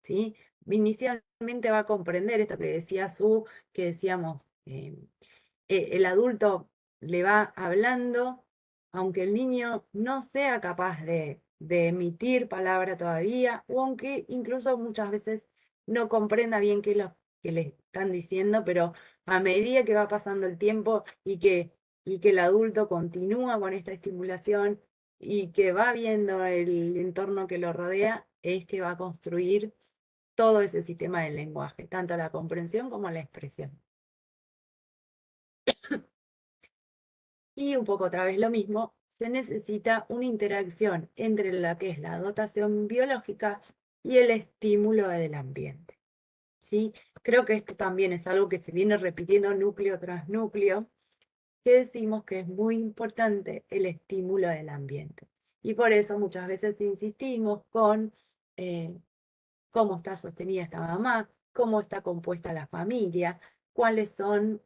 [SPEAKER 2] ¿sí? Inicialmente va a comprender esto que decía Su, que decíamos, el adulto le va hablando, aunque el niño no sea capaz de emitir palabra todavía, o aunque incluso muchas veces no comprenda bien qué es lo que le están diciendo, pero a medida que va pasando el tiempo y que el adulto continúa con esta estimulación y que va viendo el entorno que lo rodea, es que va a construir todo ese sistema del lenguaje, tanto la comprensión como la expresión. Y un poco otra vez lo mismo, se necesita una interacción entre lo que es la dotación biológica y el estímulo del ambiente, ¿sí? Creo que esto también es algo que se viene repitiendo núcleo tras núcleo, que decimos que es muy importante el estímulo del ambiente. Y por eso muchas veces insistimos con cómo está sostenida esta mamá, cómo está compuesta la familia, cuáles son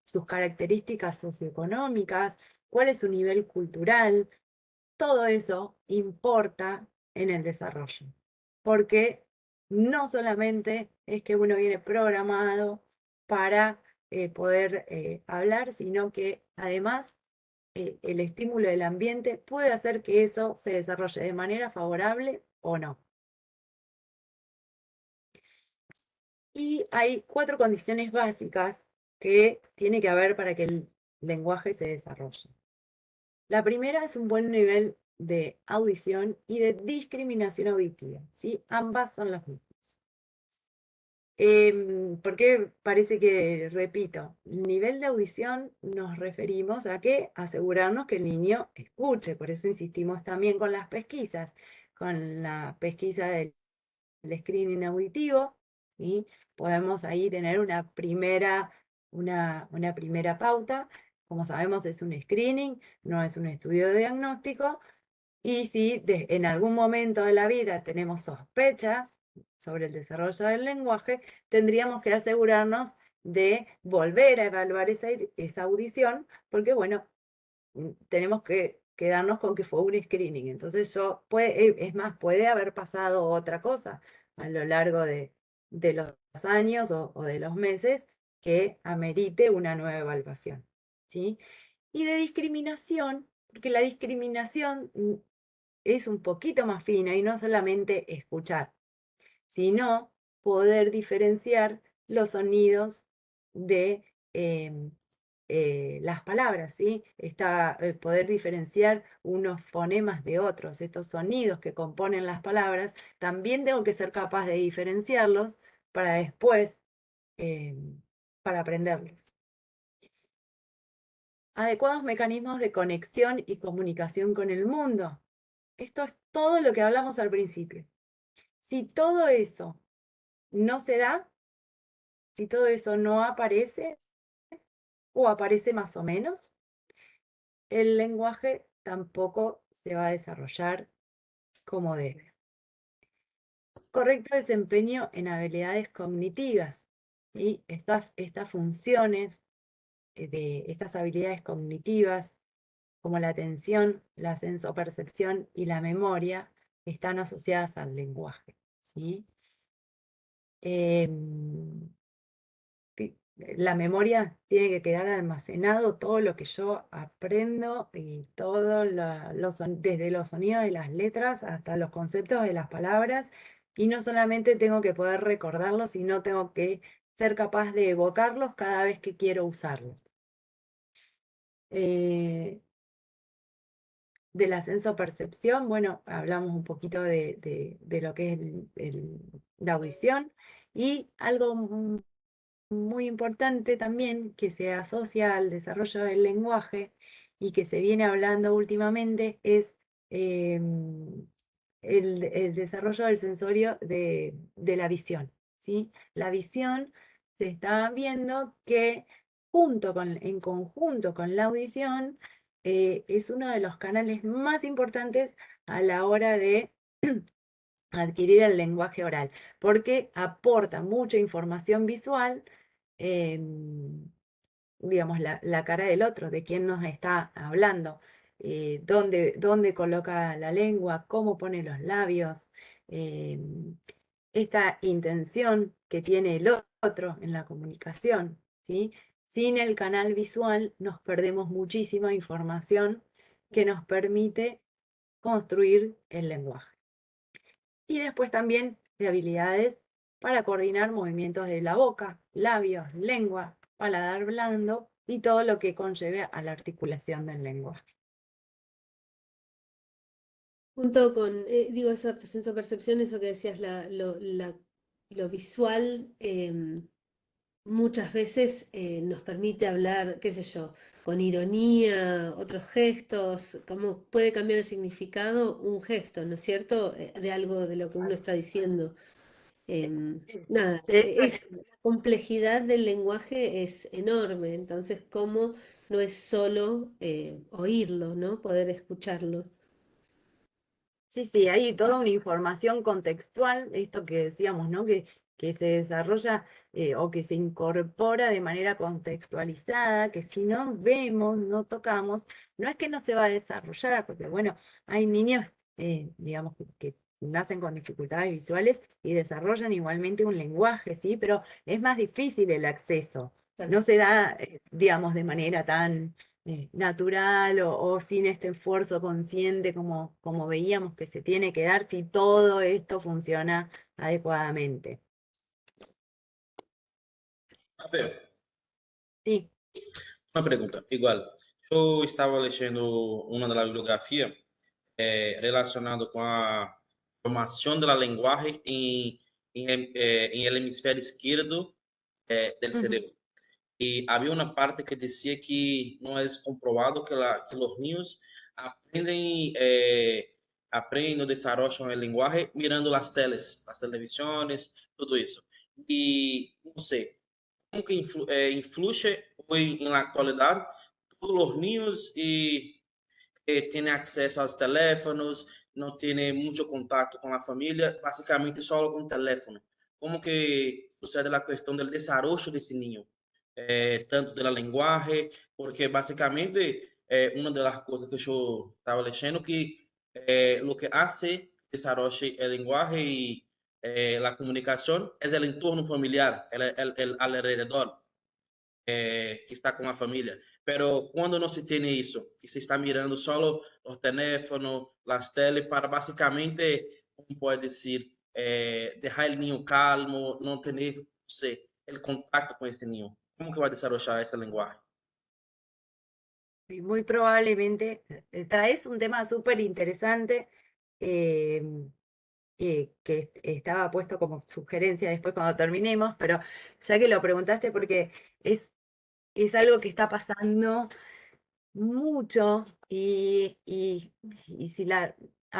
[SPEAKER 2] sus características socioeconómicas, cuál es su nivel cultural. Todo eso importa en el desarrollo, porque no solamente es que uno viene programado para poder hablar, sino que además el estímulo del ambiente puede hacer que eso se desarrolle de manera favorable o no. Y hay 4 condiciones básicas que tiene que haber para que el lenguaje se desarrolle. La primera es un buen nivel de audición y de discriminación auditiva, ¿sí? Ambas son las mismas. Porque parece que, repito, el nivel de audición nos referimos a que asegurarnos que el niño escuche, por eso insistimos también con las pesquisas, con la pesquisa del screening auditivo, ¿sí? Podemos ahí tener una primera pauta. Como sabemos, es un screening, no es un estudio de diagnóstico. Y si en algún momento de la vida tenemos sospechas sobre el desarrollo del lenguaje, tendríamos que asegurarnos de volver a evaluar esa audición, porque bueno, tenemos que quedarnos con que fue un screening. Entonces es más, puede haber pasado otra cosa a lo largo de los años o de los meses que amerite una nueva evaluación, ¿sí? Y de discriminación, porque la discriminación es un poquito más fina y no solamente escuchar, sino poder diferenciar los sonidos de las palabras, ¿sí? Poder diferenciar unos fonemas de otros, estos sonidos que componen las palabras, también tengo que ser capaz de diferenciarlos para después, para aprenderlos. Adecuados mecanismos de conexión y comunicación con el mundo. Esto es todo lo que hablamos al principio. Si todo eso no se da, si todo eso no aparece o aparece más o menos, el lenguaje tampoco se va a desarrollar como debe. Correcto desempeño en habilidades cognitivas. ¿Sí? Estas funciones de estas habilidades cognitivas, como la atención, la sensopercepción y la memoria, están asociadas al lenguaje, ¿sí? La memoria tiene que quedar almacenado todo lo que yo aprendo y todo desde los sonidos de las letras hasta los conceptos de las palabras, y no solamente tengo que poder recordarlos, sino tengo que ser capaz de evocarlos cada vez que quiero usarlos. De la sensopercepción, bueno, hablamos un poquito de lo que es la audición, y algo muy importante también que se asocia al desarrollo del lenguaje y que se viene hablando últimamente es el desarrollo del sensorio de la visión, ¿sí? La visión se está viendo que en conjunto con la audición es uno de los canales más importantes a la hora de adquirir el lenguaje oral, porque aporta mucha información visual, digamos, la cara del otro, de quién nos está hablando, dónde coloca la lengua, cómo pone los labios, esta intención que tiene el otro en la comunicación, ¿sí? Sin el canal visual nos perdemos muchísima información que nos permite construir el lenguaje. Y después también de habilidades para coordinar movimientos de la boca, labios, lengua, paladar blando y todo lo que conlleve a la articulación del lenguaje.
[SPEAKER 1] Junto con, digo, esa sensopercepción, eso que decías, lo visual, muchas veces nos permite hablar, qué sé yo, con ironía, otros gestos, cómo puede cambiar el significado un gesto, ¿no es cierto? De algo de lo que uno está diciendo. Nada, la complejidad del lenguaje es enorme, entonces cómo no es solo oírlo, ¿no? Poder escucharlo.
[SPEAKER 2] Sí, hay toda una información contextual, esto que decíamos, ¿no? Que se desarrolla o que se incorpora de manera contextualizada, que si no vemos, no tocamos, no es que no se va a desarrollar, porque bueno, hay niños, digamos, que nacen con dificultades visuales y desarrollan igualmente un lenguaje, ¿sí? Pero es más difícil el acceso, no se da, digamos, de manera tan natural o sin este esfuerzo consciente como veíamos que se tiene que dar si todo esto funciona adecuadamente.
[SPEAKER 4] Rafael,
[SPEAKER 2] Sí.
[SPEAKER 4] uma pergunta. Igual, eu estava lendo uma da bibliografia relacionado com a formação da linguagem em el hemisfério esquerdo del cerebro. Y había una parte que decía que no es comprobado que los niños aprenden, aprenden o desarrollan el lenguaje mirando las teles, las televisiones, todo eso. Y no sé, ¿cómo que influye hoy en la actualidad todos los niños y tienen acceso a los teléfonos, no tienen mucho contacto con la familia, básicamente solo con teléfono? ¿Cómo que sucede la cuestión del desarrollo de ese niño? Tanto del lenguaje, porque básicamente una de las cosas que yo estaba leyendo que lo que hace desarrolle el lenguaje y la comunicación es el entorno familiar, el alrededor que está con la familia. Pero cuando no se tiene eso, que se está mirando solo los teléfonos, las teles, para básicamente, como puede decir, dejar el niño calmo, no tener, no sé, el contacto con ese niño. ¿Cómo que va a desarrollar ese lenguaje?
[SPEAKER 2] Y muy probablemente traes un tema súper interesante que estaba puesto como sugerencia después cuando terminemos, pero ya que lo preguntaste porque es algo que está pasando mucho y si a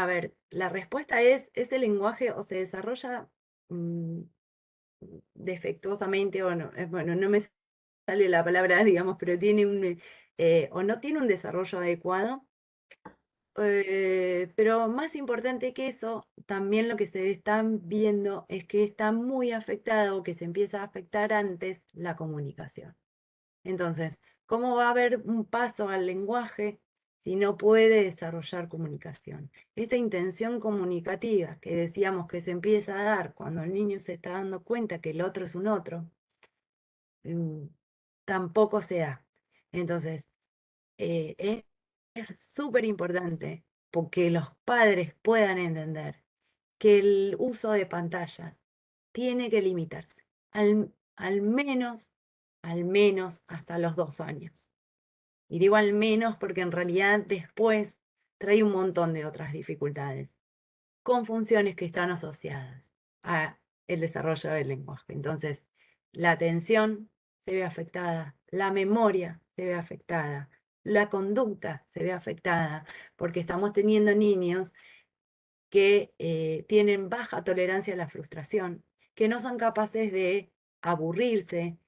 [SPEAKER 2] ver, la respuesta es, ese lenguaje o se desarrolla defectuosamente o no, bueno, no me sale la palabra, digamos, pero tiene o no tiene un desarrollo adecuado. Pero más importante que eso, también lo que se está viendo es que está muy afectado o que se empieza a afectar antes la comunicación. Entonces, ¿Cómo va a haber un paso al lenguaje si no puede desarrollar comunicación? Esta intención comunicativa que decíamos que se empieza a dar cuando el niño se está dando cuenta que el otro es un otro, tampoco se da. Entonces, es súper importante porque los padres puedan entender que el uso de pantallas tiene que limitarse, al menos hasta los 2 años. Y digo al menos porque en realidad después trae un montón de otras dificultades, con funciones que están asociadas a el desarrollo del lenguaje. Entonces, la atención se ve afectada, la memoria se ve afectada, la conducta se ve afectada, porque estamos teniendo niños que tienen baja tolerancia a la frustración, que no son capaces de aburrirse,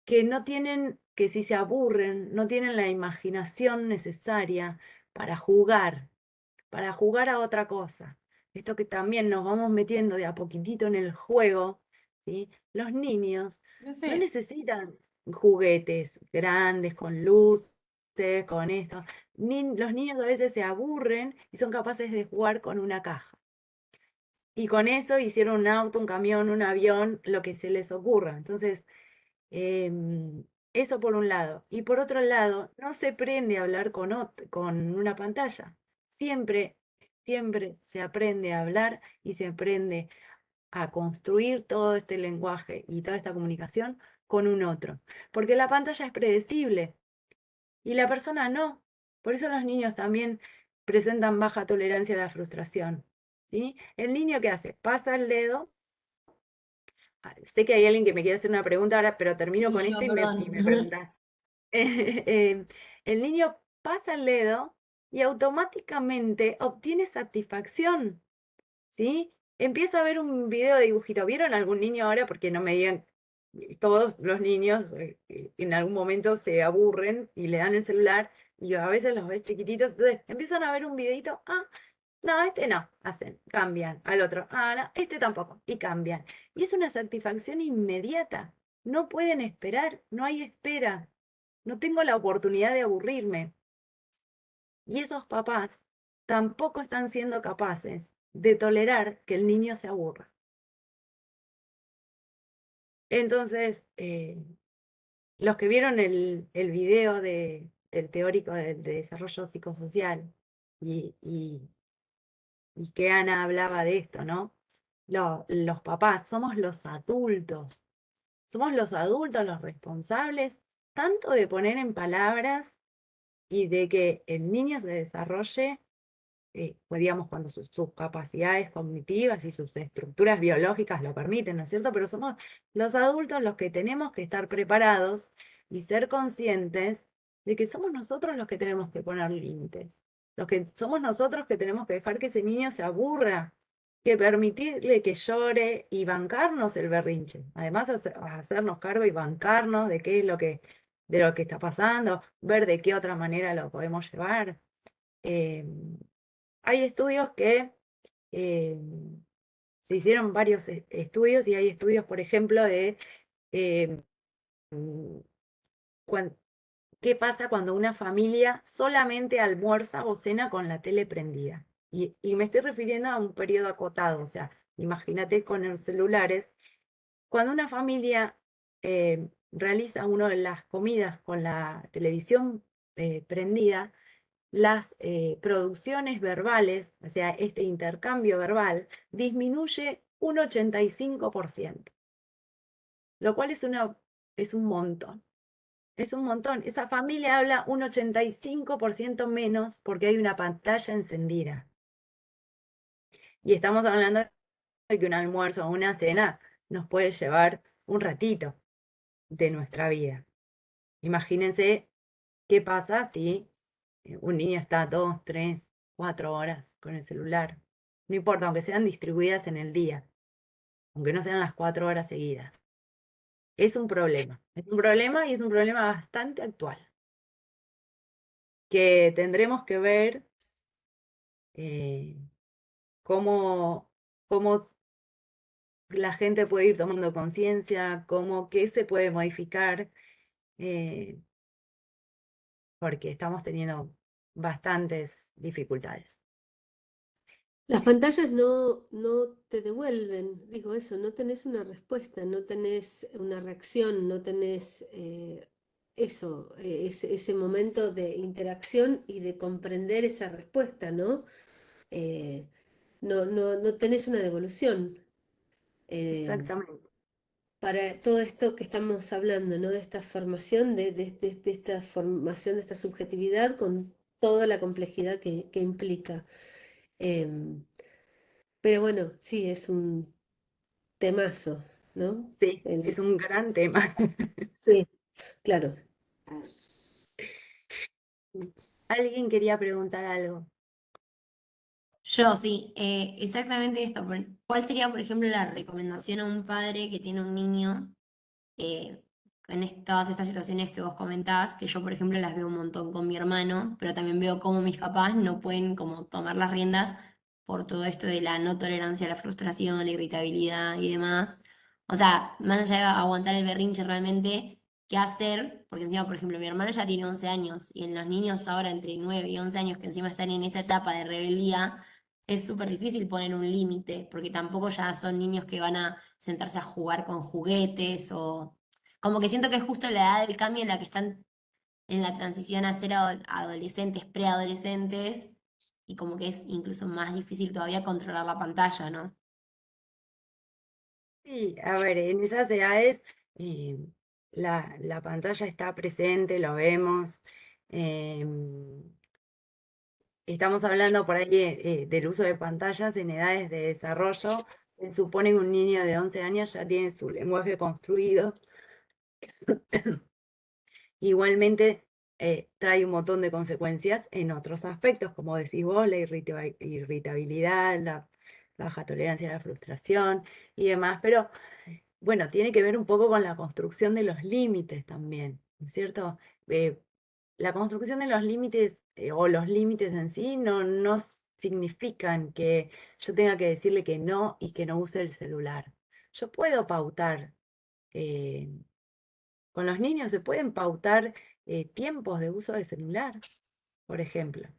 [SPEAKER 2] que no tienen, que si se aburren, no tienen la imaginación necesaria para jugar a otra cosa. Esto que también nos vamos metiendo de a poquitito en el juego, ¿sí? Los niños no
[SPEAKER 3] Profe,
[SPEAKER 2] necesitan juguetes grandes, con luces, con esto. Los niños a veces se aburren y son capaces de jugar con una caja. Y con eso hicieron un auto, un camión, un avión, lo que se les ocurra. Entonces, eso por un lado. Y por otro lado, no se aprende a hablar con una pantalla. Siempre, siempre se aprende a hablar y se aprende a construir todo este lenguaje y toda esta comunicación con un otro. Porque la pantalla es predecible y la persona no. Por eso los niños también presentan baja tolerancia a la frustración. ¿Sí? El niño, ¿qué hace? Pasa el dedo. Sé que hay alguien que me quiere hacer una pregunta ahora, pero termino
[SPEAKER 3] sí,
[SPEAKER 2] con
[SPEAKER 3] yo,
[SPEAKER 2] esta y
[SPEAKER 3] perdón.
[SPEAKER 2] me preguntas. El niño pasa el dedo y automáticamente obtiene satisfacción, ¿sí? Empieza a ver un video de dibujito. ¿Vieron algún niño ahora? Porque no me digan, todos los niños en algún momento se aburren y le dan el celular y a veces los ves chiquititos, entonces empiezan a ver un videito, no, este no, hacen, cambian al otro, no, este tampoco, y cambian. Y es una satisfacción inmediata, no pueden esperar, no hay espera, no tengo la oportunidad de aburrirme. Y esos papás tampoco están siendo capaces de tolerar que el niño se aburra. Entonces, los que vieron el video del teórico de desarrollo psicosocial y que Ana hablaba de esto, ¿no? Los papás, somos los adultos los responsables tanto de poner en palabras y de que el niño se desarrolle, pues digamos, cuando sus capacidades cognitivas y sus estructuras biológicas lo permiten, ¿no es cierto? Pero somos los adultos los que tenemos que estar preparados y ser conscientes de que somos nosotros los que tenemos que poner límites, somos nosotros que tenemos que dejar que ese niño se aburra, que permitirle que llore y bancarnos el berrinche. Además, hacernos cargo y bancarnos de qué es de lo que está pasando, ver de qué otra manera lo podemos llevar. Hay estudios que eh, se hicieron varios estudios y hay estudios, por ejemplo, de eh, qué pasa cuando una familia solamente almuerza o cena con la tele prendida. Y me estoy refiriendo a un periodo acotado, o sea, imagínate con los celulares. Cuando una familia realiza una de las comidas con la televisión prendida, las producciones verbales, o sea, este intercambio verbal, disminuye un 85%, lo cual es un montón. Es un montón. Esa familia habla un 85% menos porque hay una pantalla encendida. Y estamos hablando de que un almuerzo o una cena nos puede llevar un ratito de nuestra vida. Imagínense qué pasa si un niño está 2, 3, 4 horas con el celular. No importa, aunque sean distribuidas en el día, aunque no sean las 4 horas seguidas. Es un problema y es un problema bastante actual, que tendremos que ver cómo, cómo la gente puede ir tomando conciencia, qué se puede modificar. porque estamos teniendo bastantes dificultades.
[SPEAKER 1] Las pantallas no te devuelven, digo eso, no tenés una respuesta, no tenés una reacción, no tenés ese momento de interacción y de comprender esa respuesta, ¿no? Eh, no tenés una devolución
[SPEAKER 2] Exactamente.
[SPEAKER 1] para todo esto que estamos hablando, ¿no? De esta formación, de esta formación, de esta subjetividad con toda la complejidad que implica. Em, pero bueno, sí, es un temazo, ¿no?
[SPEAKER 2] Sí, es un gran tema.
[SPEAKER 1] Sí, claro.
[SPEAKER 2] Alguien quería preguntar algo.
[SPEAKER 3] Yo sí, exactamente esto. ¿Cuál sería, por ejemplo, la recomendación a un padre que tiene un niño eh, todas estas situaciones que vos comentás, que yo, por ejemplo, las veo un montón con mi hermano, pero también veo cómo mis papás no pueden como tomar las riendas por todo esto de la no tolerancia a la frustración, la irritabilidad y demás? O sea, más allá de aguantar el berrinche realmente, ¿qué hacer? Porque encima, por ejemplo, mi hermano ya tiene 11 años y en los niños ahora entre 9 y 11 años que encima están en esa etapa de rebeldía, es súper difícil poner un límite, porque tampoco ya son niños que van a sentarse a jugar con juguetes o como que siento que es justo la edad del cambio en la que están en la transición a ser adolescentes, preadolescentes, y como que es incluso más difícil todavía controlar la pantalla, ¿no?
[SPEAKER 2] Sí, a ver, en esas edades eh, la pantalla está presente, lo vemos. em, Estamos hablando por ahí del uso de pantallas en edades de desarrollo. Se supone que un niño de 11 años ya tiene su lenguaje construido. Igualmente trae un montón de consecuencias en otros aspectos, como decís vos, la irritabilidad, la baja tolerancia a la frustración y demás. Pero bueno, tiene que ver un poco con la construcción de los límites también, ¿no es cierto? La construcción de los límites o los límites en sí no significan que yo tenga que decirle que no y que no use el celular. Yo puedo pautar, eh, con los niños se pueden pautar tiempos de uso de celular, por ejemplo.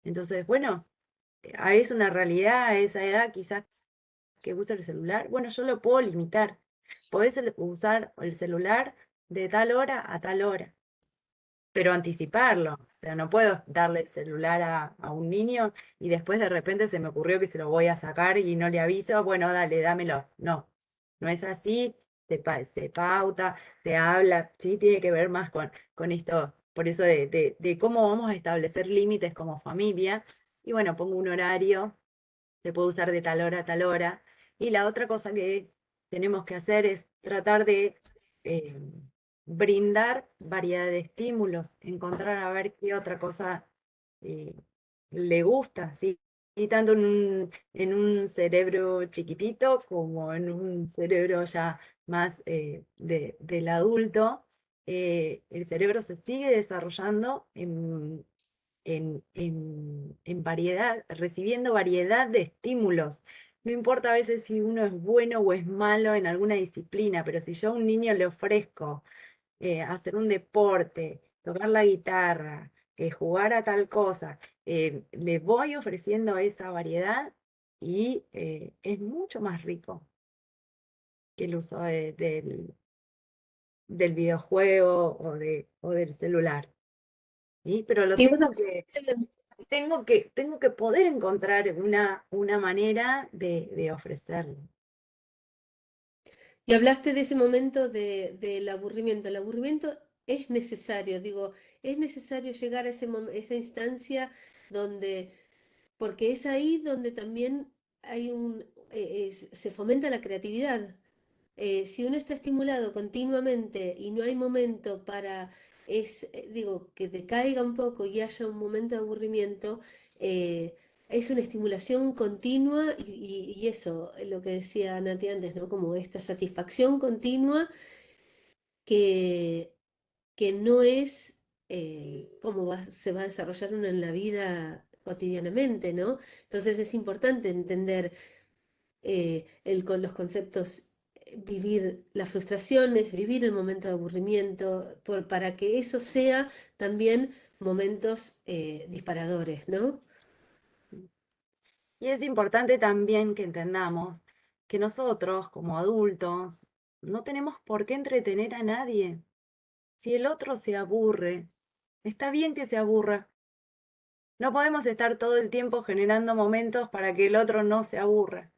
[SPEAKER 2] Entonces, bueno, es una realidad a esa edad quizás que usa el celular. Bueno, yo lo puedo limitar. Podés usar el celular de tal hora a tal hora, pero anticiparlo. O sea, no puedo darle el celular a un niño y después de repente se me ocurrió que se lo voy a sacar y no le aviso, bueno, dale, dámelo. No, no es así, se pauta, se habla, sí, tiene que ver más con esto, por eso de cómo vamos a establecer límites como familia. Y bueno, pongo un horario, se puede usar de tal hora a tal hora. Y la otra cosa que tenemos que hacer es tratar de eh, brindar variedad de estímulos, encontrar a ver qué otra cosa eh, le gusta, ¿sí? Y tanto en un cerebro chiquitito como en un cerebro ya más del adulto, el cerebro se sigue desarrollando en variedad, recibiendo variedad de estímulos. No importa a veces si uno es bueno o es malo en alguna disciplina, pero si yo a un niño le ofrezco hacer un deporte, tocar la guitarra, jugar a tal cosa, le voy ofreciendo esa variedad y es mucho más rico que el uso del videojuego o del celular. ¿Sí? Pero lo
[SPEAKER 1] Y bueno,
[SPEAKER 2] tengo que poder encontrar una manera de ofrecerlo.
[SPEAKER 1] y hablaste de ese momento del aburrimiento. El aburrimiento es necesario, digo, es necesario llegar a esa instancia donde, porque es ahí donde también se fomenta la creatividad. Si uno está estimulado continuamente y no hay momento para, digo, que decaiga un poco y haya un momento de aburrimiento, eh, es una estimulación continua y eso, lo que decía Nati antes, ¿no? Como esta satisfacción continua que, que no es cómo se va a desarrollar uno en la vida cotidianamente, ¿no? Entonces es importante entender con los conceptos vivir las frustraciones, vivir el momento de aburrimiento, para que eso sea también momentos disparadores, ¿no?
[SPEAKER 2] Y es importante también que entendamos que nosotros, como adultos, no tenemos por qué entretener a nadie. Si el otro se aburre, está bien que se aburra. No podemos estar todo el tiempo generando momentos para que el otro no se aburra.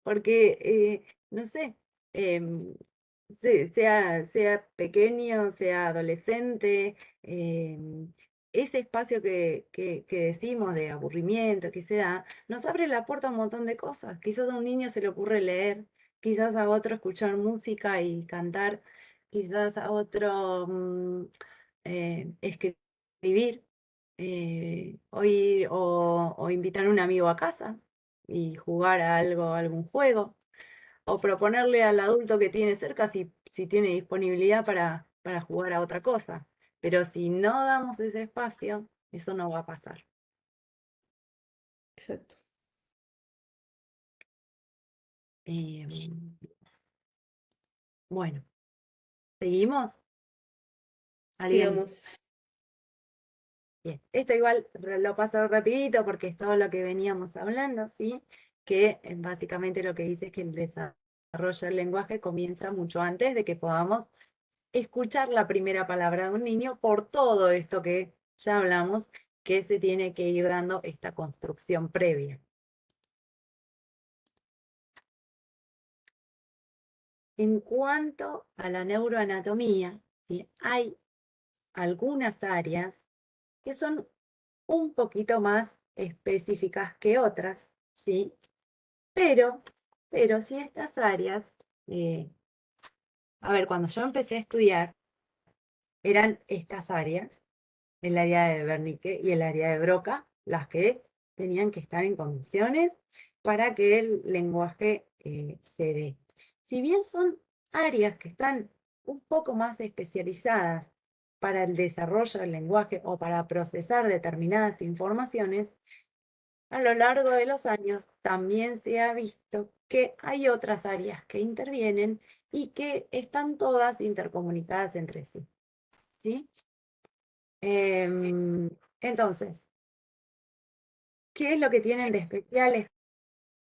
[SPEAKER 2] Porque, no sé, sea pequeño, sea adolescente, ese espacio que decimos de aburrimiento que se da, nos abre la puerta a un montón de cosas. Quizás a un niño se le ocurre leer, quizás a otro escuchar música y cantar, quizás a otro escribir, o invitar a un amigo a casa y jugar a algo, algún juego, o proponerle al adulto que tiene cerca si tiene disponibilidad para jugar a otra cosa. Pero si no damos ese espacio, eso no va a pasar.
[SPEAKER 1] Exacto.
[SPEAKER 2] Bueno, ¿seguimos? ¿Alguien?
[SPEAKER 1] Sigamos.
[SPEAKER 2] Bien, esto igual lo paso rapidito porque es todo lo que veníamos hablando, ¿sí? Que básicamente lo que dice es que el desarrollo del lenguaje comienza mucho antes de que podamos escuchar la primera palabra de un niño por todo esto que ya hablamos, que se tiene que ir dando esta construcción previa. En cuanto a la neuroanatomía, ¿sí? Hay algunas áreas que son un poquito más específicas que otras, ¿sí? Pero sí estas áreas, a ver, cuando yo empecé a estudiar, eran estas áreas, el área de Wernicke y el área de Broca, las que tenían que estar en condiciones para que el lenguaje se dé. Si bien son áreas que están un poco más especializadas para el desarrollo del lenguaje o para procesar determinadas informaciones, a lo largo de los años también se ha visto que hay otras áreas que intervienen y que están todas intercomunicadas entre sí. ¿Sí? Entonces, ¿qué es lo que tienen de especial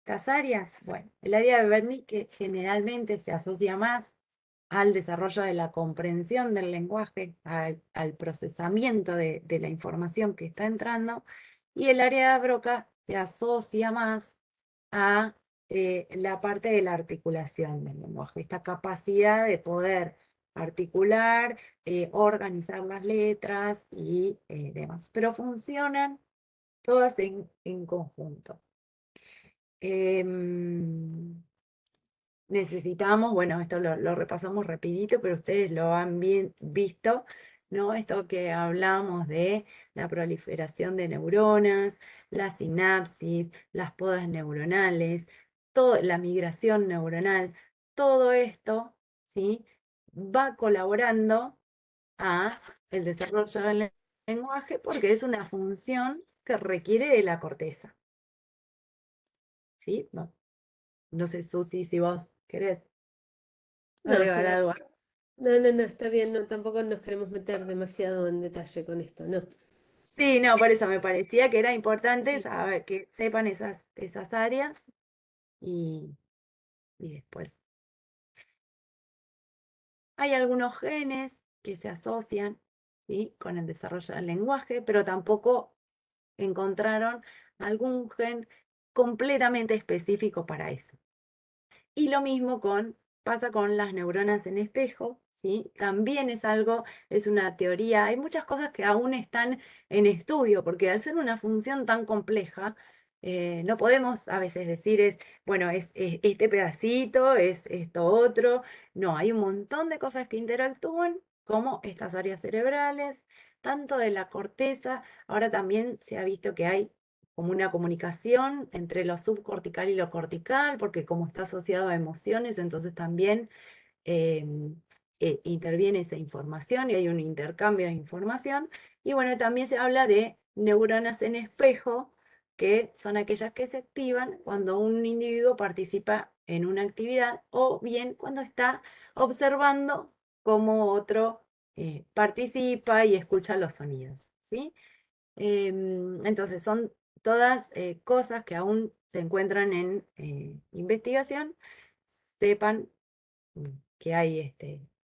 [SPEAKER 2] estas áreas? Bueno, el área de Wernicke generalmente se asocia más al desarrollo de la comprensión del lenguaje, al procesamiento de la información que está entrando, y el área de Broca se asocia más a la parte de la articulación del lenguaje, esta capacidad de poder articular, organizar las letras y demás, pero funcionan todas en conjunto. Necesitamos, bueno, esto lo repasamos rapidito, pero ustedes lo han bien visto, ¿no? Esto que hablamos de la proliferación de neuronas, la sinapsis, las podas neuronales, la migración neuronal, todo esto, ¿sí? Va colaborando a el desarrollo del lenguaje porque es una función que requiere de la corteza, ¿sí? No sé, Susi, si vos querés
[SPEAKER 1] No,
[SPEAKER 2] agregar algo.
[SPEAKER 1] no, está bien, no, tampoco nos queremos meter demasiado en detalle con esto, no.
[SPEAKER 2] Sí, no, por eso me parecía que era importante
[SPEAKER 1] Sí.
[SPEAKER 2] saber que sepan esas áreas y después. Hay algunos genes que se asocian, ¿sí?, con el desarrollo del lenguaje, pero tampoco encontraron algún gen completamente específico para eso. Y lo mismo pasa con las neuronas en espejo, ¿sí? También es una teoría, hay muchas cosas que aún están en estudio, porque al ser una función tan compleja, no podemos a veces decir bueno, es este pedacito, es esto otro. No, hay un montón de cosas que interactúan, como estas áreas cerebrales, tanto de la corteza, ahora también se ha visto que hay como una comunicación entre lo subcortical y lo cortical, porque como está asociado a emociones, entonces también interviene esa información y hay un intercambio de información. Y bueno, también se habla de neuronas en espejo, que son aquellas que se activan cuando un individuo participa en una actividad o bien cuando está observando cómo otro participa y escucha los sonidos, ¿sí? Entonces son todas cosas que aún se encuentran en investigación. Sepan que hay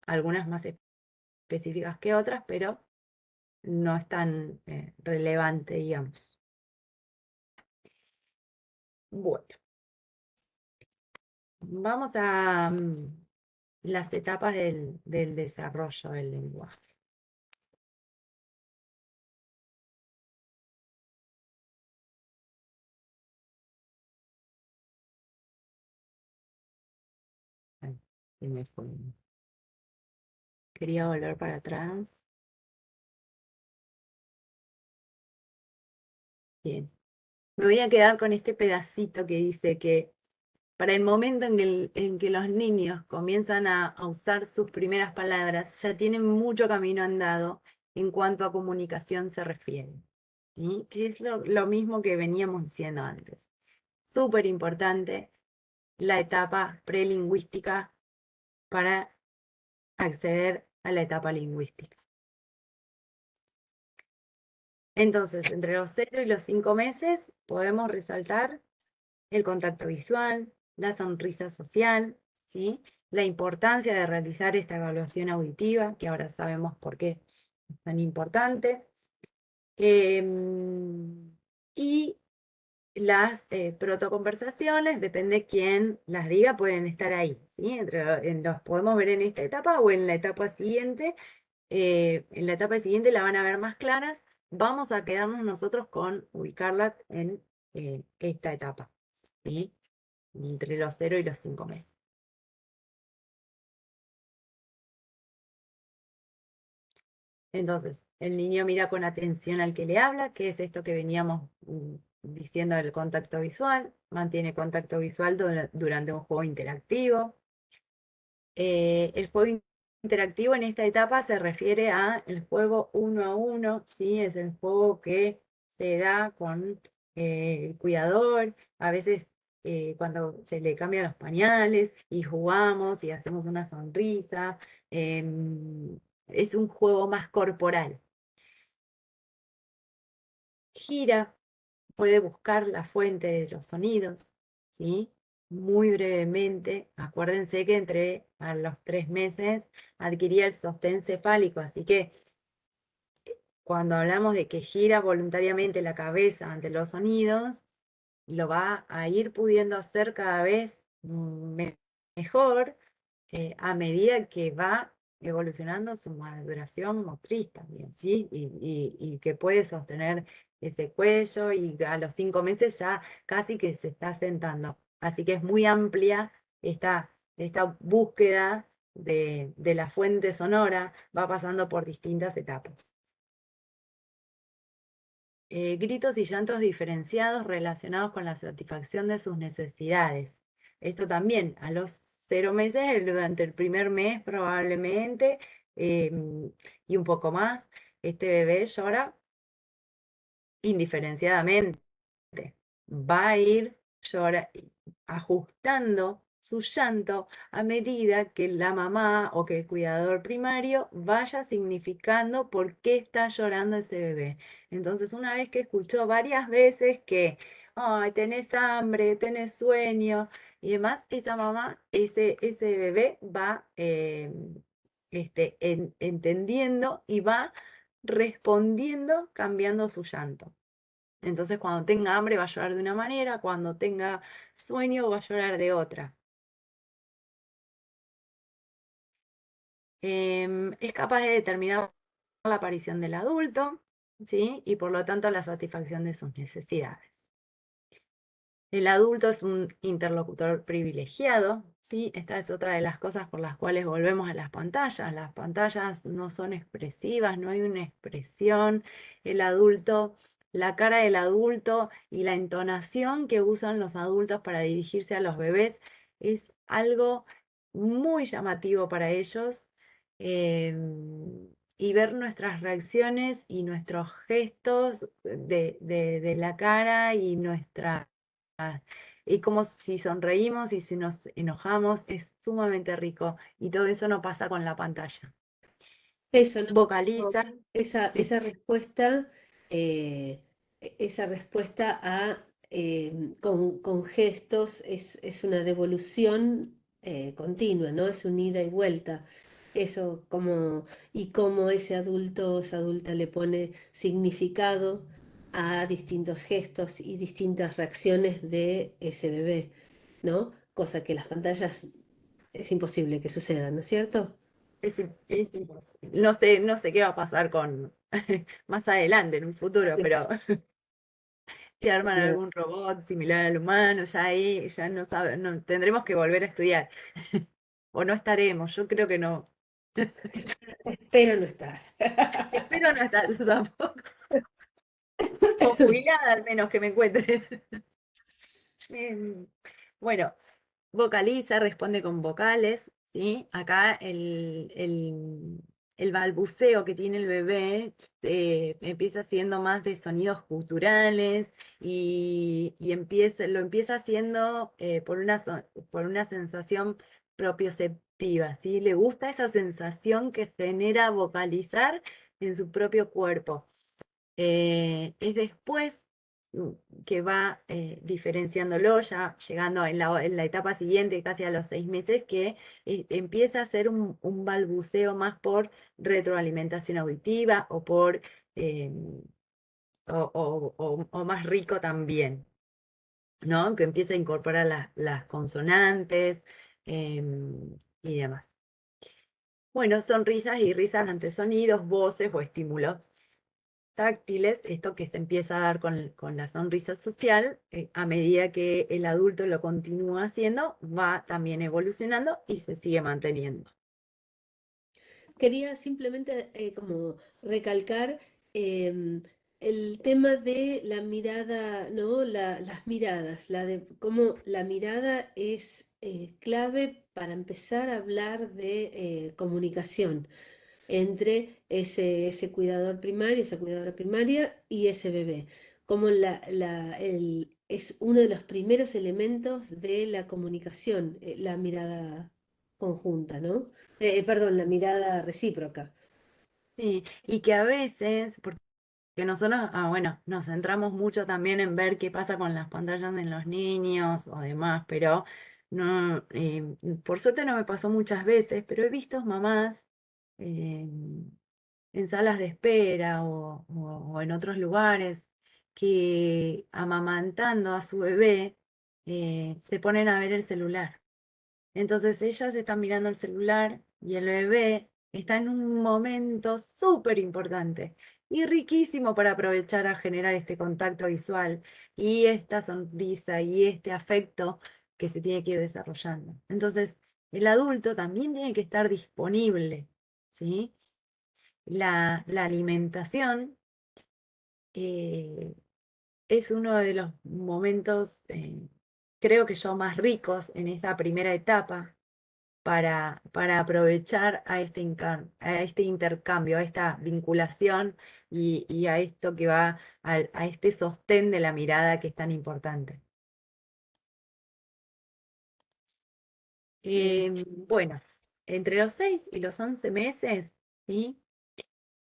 [SPEAKER 2] algunas más específicas que otras, pero no es tan relevante, digamos. Bueno, vamos a las etapas del desarrollo del lenguaje. Ay, se me fue. Quería volver para atrás. Bien. Me voy a quedar con este pedacito que dice que para el momento en que los niños comienzan a usar sus primeras palabras, ya tienen mucho camino andado en cuanto a comunicación se refiere, ¿sí? Que es lo mismo que veníamos diciendo antes. Súper importante la etapa prelingüística para acceder a la etapa lingüística. Entonces, entre los 0 y los 5 meses podemos resaltar el contacto visual, la sonrisa social, ¿sí? La importancia de realizar esta evaluación auditiva, que ahora sabemos por qué es tan importante. Y las protoconversaciones, depende quién las diga, pueden estar ahí, ¿sí? Los podemos ver en esta etapa o en la etapa siguiente. En la etapa siguiente la van a ver más claras. Vamos a quedarnos nosotros con ubicarlas en esta etapa, ¿sí? Entre los 0 y los 5 meses. Entonces, el niño mira con atención al que le habla, que es esto que veníamos diciendo del contacto visual, mantiene contacto visual durante un juego interactivo. El juego interactivo en esta etapa se refiere a el juego 1 a 1, ¿sí? Es el juego que se da con el cuidador, a veces cuando se le cambian los pañales y jugamos y hacemos una sonrisa, es un juego más corporal. Gira, puede buscar la fuente de los sonidos, ¿sí? Muy brevemente, acuérdense que entre a los 3 meses adquiría el sostén cefálico, así que cuando hablamos de que gira voluntariamente la cabeza ante los sonidos, lo va a ir pudiendo hacer cada vez mejor a medida que va evolucionando su maduración motriz también, ¿sí? Y que puede sostener ese cuello y a los 5 meses ya casi que se está sentando. Así que es muy amplia esta búsqueda de la fuente sonora, va pasando por distintas etapas. Gritos y llantos diferenciados relacionados con la satisfacción de sus necesidades. Esto también, a los 0 meses, durante el primer mes probablemente, y un poco más, este bebé llora indiferenciadamente. Va a ir ajustando su llanto a medida que la mamá o que el cuidador primario vaya significando por qué está llorando ese bebé. Entonces, una vez que escuchó varias veces que, ay, tenés hambre, tenés sueño y demás, esa mamá, ese bebé va entendiendo y va respondiendo cambiando su llanto. Entonces, cuando tenga hambre va a llorar de una manera, cuando tenga sueño va a llorar de otra. Es capaz de determinar la aparición del adulto, ¿sí? Y por lo tanto la satisfacción de sus necesidades. El adulto es un interlocutor privilegiado, ¿sí? Esta es otra de las cosas por las cuales volvemos a las pantallas. Las pantallas no son expresivas, no hay una expresión. El adulto, la cara del adulto y la entonación que usan los adultos para dirigirse a los bebés es algo muy llamativo para ellos. y ver nuestras reacciones y nuestros gestos de la cara y y como si sonreímos y si nos enojamos, es sumamente rico. Y todo eso no pasa con la pantalla.
[SPEAKER 1] Eso, ¿no?
[SPEAKER 2] Vocaliza,
[SPEAKER 1] Esa,
[SPEAKER 2] sí,
[SPEAKER 1] esa respuesta, esa respuesta a, con gestos es una devolución continua, ¿no? Es un ida y vuelta. Eso como, y cómo ese adulto o esa adulta le pone significado a distintos gestos y distintas reacciones de ese bebé, ¿no? Cosa que las pantallas es imposible que suceda, ¿no es cierto?
[SPEAKER 2] es imposible. No sé qué va a pasar con más adelante, en un futuro, pero si arman algún robot similar al humano, ya ahí ya no tendremos que volver a estudiar. O no estaremos, yo creo que no.
[SPEAKER 1] Espero no estar.
[SPEAKER 2] Espero no estar yo tampoco. O jubilada al menos que me encuentre. Bueno, vocaliza, responde con vocales, ¿sí? Acá el balbuceo que tiene el bebé empieza siendo más de sonidos guturales y lo empieza haciendo por una sensación propioceptiva, ¿sí? Le gusta esa sensación que genera vocalizar en su propio cuerpo. Es después que va diferenciándolo, ya llegando en la etapa siguiente, casi a los 6 meses, que empieza a hacer un balbuceo más por retroalimentación auditiva o por eh, o más rico también, ¿no? Que empieza a incorporar las consonantes y demás. Bueno, son risas y risas ante sonidos, voces o estímulos táctiles, esto que se empieza a dar con la sonrisa social, a medida que el adulto lo continúa haciendo, va también evolucionando y se sigue manteniendo.
[SPEAKER 1] Quería simplemente como recalcar em, el tema de la mirada, ¿no? Las miradas, cómo la mirada es clave para empezar a hablar de comunicación entre ese cuidador primario, esa cuidadora primaria y ese bebé. Como es uno de los primeros elementos de la comunicación, la mirada conjunta, ¿no? Perdón, la mirada recíproca.
[SPEAKER 2] Sí, y que a veces, porque nosotros, bueno, nos centramos mucho también en ver qué pasa con las pantallas en los niños o demás, pero no, por suerte no me pasó muchas veces, pero he visto mamás eh, en salas de espera o en otros lugares que amamantando a su bebé se ponen a ver el celular. Entonces ellas están mirando el celular y el bebé está en un momento súper importante y riquísimo para aprovechar a generar este contacto visual y esta sonrisa y este afecto que se tiene que ir desarrollando. Entonces, el adulto también tiene que estar disponible, ¿sí? La alimentación es uno de los momentos, creo que yo, más ricos en esa primera etapa para aprovechar a este intercambio, a esta vinculación y a esto que va a este sostén de la mirada que es tan importante. Bueno, entre los 6 y los 11 meses, ¿sí?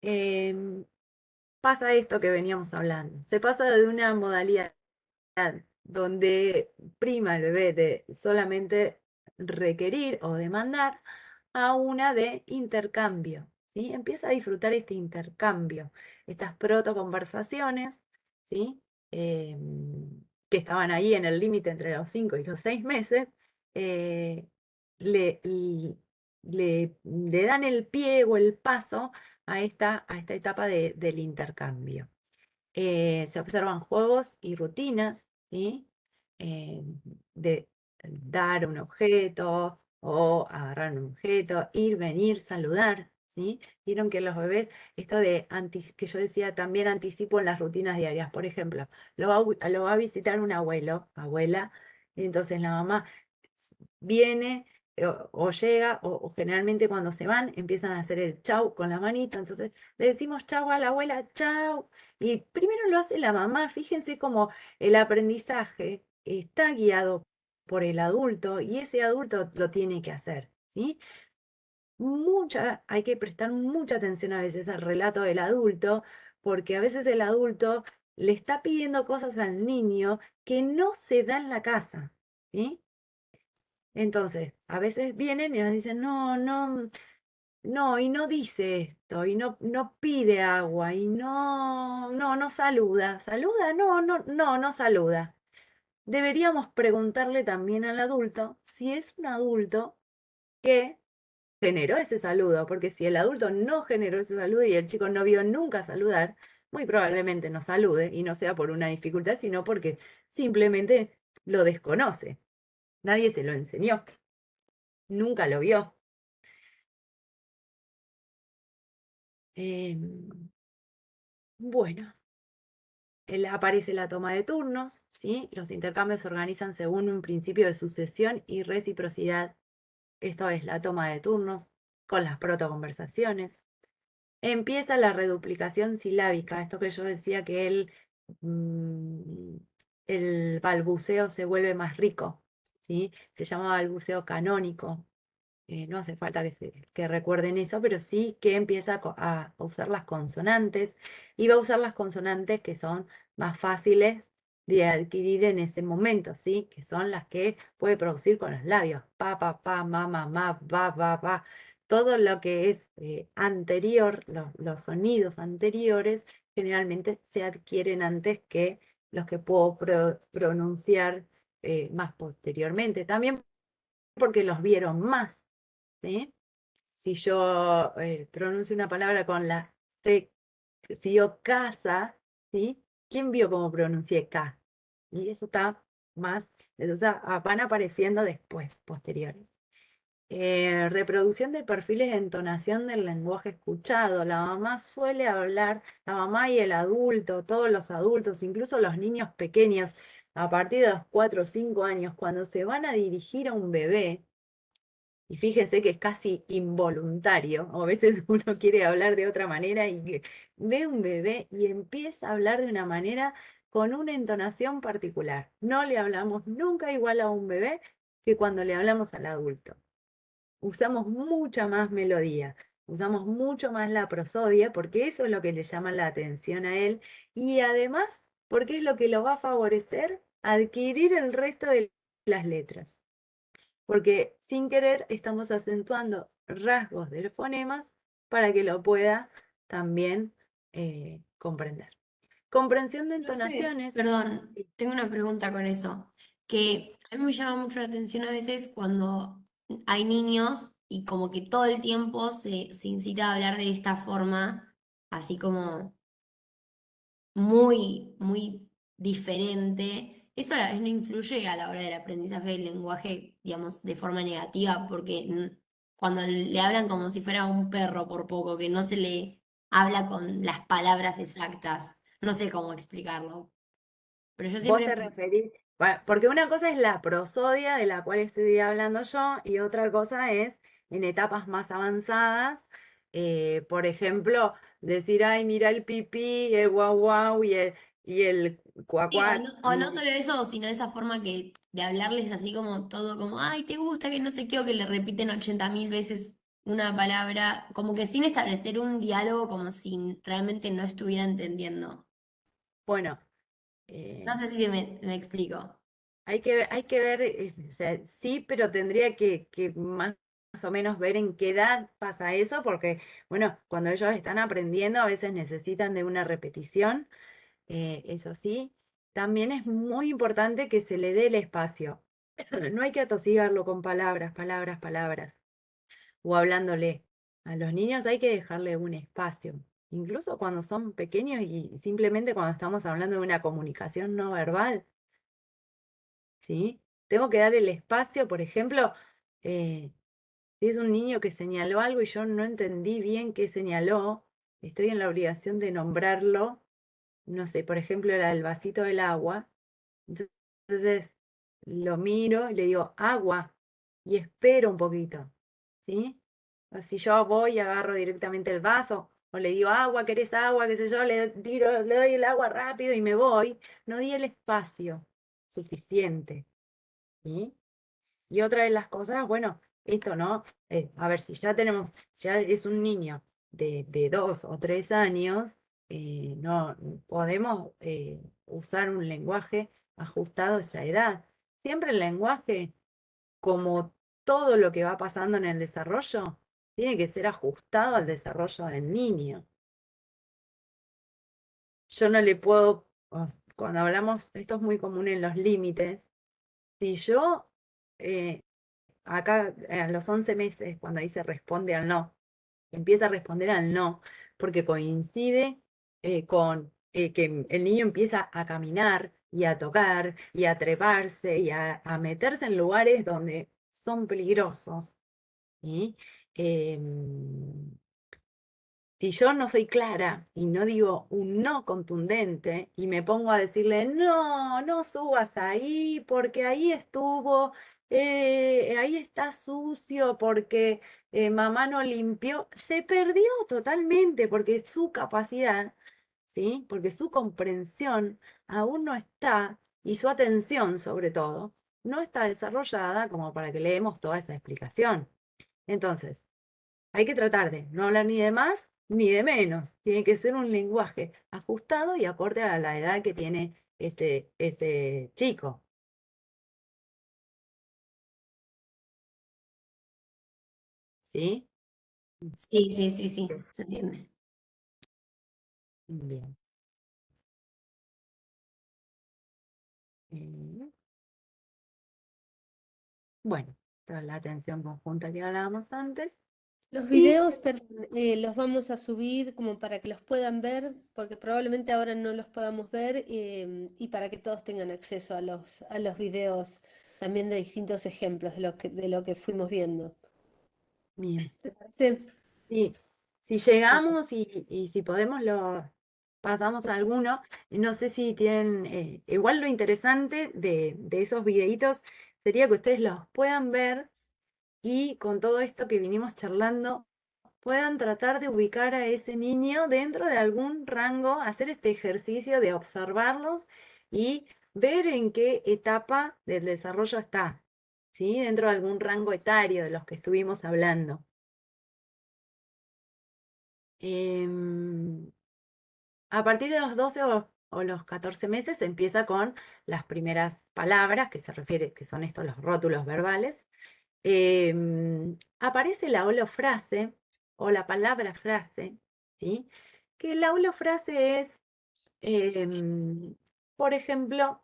[SPEAKER 2] Em, Pasa esto que veníamos hablando. Se pasa de una modalidad donde prima el bebé de solamente requerir o demandar a una de intercambio, ¿sí? Empieza a disfrutar este intercambio, estas protoconversaciones, ¿sí? Que estaban ahí en el límite entre los 5 y los 6 meses, eh, le, le dan el pie o el paso a esta etapa del intercambio. Se observan juegos y rutinas, ¿sí? Eh, de dar un objeto o agarrar un objeto, ir, venir, saludar, ¿sí? Vieron que los bebés, esto que yo decía, también anticipo en las rutinas diarias. Por ejemplo, lo va a visitar un abuelo, abuela, y entonces la mamá viene o llega, o generalmente cuando se van, empiezan a hacer el chau con la manito, entonces le decimos chau a la abuela, chau, y primero lo hace la mamá, fíjense cómo el aprendizaje está guiado por el adulto y ese adulto lo tiene que hacer, ¿sí? Hay que prestar mucha atención a veces al relato del adulto, porque a veces el adulto le está pidiendo cosas al niño que no se da en la casa, ¿sí? Entonces, a veces vienen y nos dicen, no, no, no, y no dice esto, y no, no pide agua, y no, no, no saluda. ¿Saluda? No, no, no, no saluda. Deberíamos preguntarle también al adulto si es un adulto que generó ese saludo, porque si el adulto no generó ese saludo y el chico no vio nunca saludar, muy probablemente no salude, y no sea por una dificultad, sino porque simplemente lo desconoce. Nadie se lo enseñó, nunca lo vio. Bueno, aparece la toma de turnos, ¿sí? Los intercambios se organizan según un principio de sucesión y reciprocidad. Esto es la toma de turnos con las protoconversaciones. Empieza la reduplicación silábica, esto que yo decía que el balbuceo se vuelve más rico, ¿sí? Se llama balbuceo canónico. No hace falta que recuerden eso, pero sí que empieza a usar las consonantes y va a usar las consonantes que son más fáciles de adquirir en ese momento, ¿sí? Que son las que puede producir con los labios. Pa, pa, pa, ma, ma, ma, ba, ba, ba. Todo lo que es anterior, los sonidos anteriores, generalmente se adquieren antes que los que puedo pronunciar más posteriormente. También porque los vieron más. ¿Sí? Si yo pronuncio una palabra con la C, si yo casa, ¿sí? ¿Quién vio cómo pronuncié K? Y eso está más, o sea, van apareciendo después, posteriores. Reproducción de perfiles de entonación del lenguaje escuchado. La mamá suele hablar, la mamá y el adulto, todos los adultos, incluso los niños pequeños, a partir de los 4 o 5 años, cuando se van a dirigir a un bebé, y fíjense que es casi involuntario, o a veces uno quiere hablar de otra manera y ve un bebé y empieza a hablar de una manera con una entonación particular. No le hablamos nunca igual a un bebé que cuando le hablamos al adulto. Usamos mucha más melodía, usamos mucho más la prosodia, porque eso es lo que le llama la atención a él, y además porque es lo que lo va a favorecer adquirir el resto de las letras, porque sin querer estamos acentuando rasgos de los fonemas para que lo pueda también comprender. Comprensión de
[SPEAKER 3] Profe,
[SPEAKER 2] entonaciones.
[SPEAKER 3] perdón, tengo una pregunta con eso, que a mí me llama mucho la atención a veces cuando hay niños y como que todo el tiempo se incita a hablar de esta forma, así como muy, muy diferente. Eso a la vez no influye a la hora del aprendizaje del lenguaje, digamos, de forma negativa, porque cuando le hablan como si fuera un perro por poco, que no se le habla con las palabras exactas, no sé cómo explicarlo. Pero yo
[SPEAKER 2] Vos
[SPEAKER 3] siempre...
[SPEAKER 2] te referís, bueno, porque una cosa es la prosodia de la cual estoy hablando yo y otra cosa es en etapas más avanzadas, por ejemplo, decir, ay, mira el pipí, el guau guau y el
[SPEAKER 3] Sí,
[SPEAKER 2] cuacuac.
[SPEAKER 3] o no solo eso, sino esa forma que de hablarles así como todo, como, ay, te gusta que no sé qué, o que le repiten 80.000 veces una palabra, como que sin establecer un diálogo, como si realmente no estuviera entendiendo.
[SPEAKER 2] Bueno,
[SPEAKER 3] No sé si me explico.
[SPEAKER 2] hay que ver, o sea, sí, pero tendría que más o menos ver en qué edad pasa eso, porque, bueno, cuando ellos están aprendiendo a veces necesitan de una repetición, eso sí. También es muy importante que se le dé el espacio. No hay que atosigarlo con palabras, palabras, palabras, o hablándole. A los niños hay que dejarle un espacio, incluso cuando son pequeños y simplemente cuando estamos hablando de una comunicación no verbal. ¿Sí? Tengo que dar el espacio, por ejemplo, si es un niño que señaló algo y yo no entendí bien qué señaló, estoy en la obligación de nombrarlo, no sé, por ejemplo, era el vasito del agua, entonces lo miro y le digo, agua, y espero un poquito, ¿sí? O si yo voy y agarro directamente el vaso, o le digo agua, ¿querés agua? Qué sé yo, le doy el agua rápido y me voy, no di el espacio suficiente, ¿sí? Y otra de las cosas, bueno, esto, ¿no? A ver, si ya es un niño de 2 o 3 años, no podemos usar un lenguaje ajustado a esa edad. Siempre el lenguaje, como todo lo que va pasando en el desarrollo, tiene que ser ajustado al desarrollo del niño. Yo no le puedo, cuando hablamos, esto es muy común en los límites, si yo eh, acá a los 11 meses, cuando dice responde al no, empieza a responder al no, porque coincide con que el niño empieza a caminar y a tocar y a treparse y a meterse en lugares donde son peligrosos. ¿Sí? Em, si yo no soy clara y no digo un no contundente y me pongo a decirle, no, no subas ahí porque ahí estuvo, ahí está sucio porque mamá no limpió, se perdió totalmente porque su capacidad, ¿sí? Porque su comprensión aún no está, y su atención sobre todo, no está desarrollada como para que le demos toda esa explicación. Entonces, hay que tratar de no hablar ni de más ni de menos. Tiene que ser un lenguaje ajustado y acorde a la edad que tiene ese chico. ¿Sí?
[SPEAKER 3] Sí, sí, sí, sí, se entiende.
[SPEAKER 2] Bien. Eh, Bueno, toda la atención conjunta que hablábamos antes.
[SPEAKER 1] Los
[SPEAKER 2] Y
[SPEAKER 1] videos, perdón, los vamos a subir como para que los puedan ver, porque probablemente ahora no los podamos ver, y para que todos tengan acceso a los videos también de distintos ejemplos de lo que fuimos viendo.
[SPEAKER 2] bien.
[SPEAKER 1] ¿Te parece?
[SPEAKER 2] Sí, si llegamos y si podemos lo pasamos a alguno. No sé si tienen, igual lo interesante de esos videitos sería que ustedes los puedan ver y con todo esto que vinimos charlando puedan tratar de ubicar a ese niño dentro de algún rango, hacer este ejercicio de observarlos y ver en qué etapa del desarrollo está, ¿sí? Dentro de algún rango etario de los que estuvimos hablando. Em, a partir de los 12 o los 14 meses se empieza con las primeras palabras, que se refiere, que son estos los rótulos verbales. Aparece la holofrase o la palabra frase, ¿sí? Que la holofrase es, por ejemplo,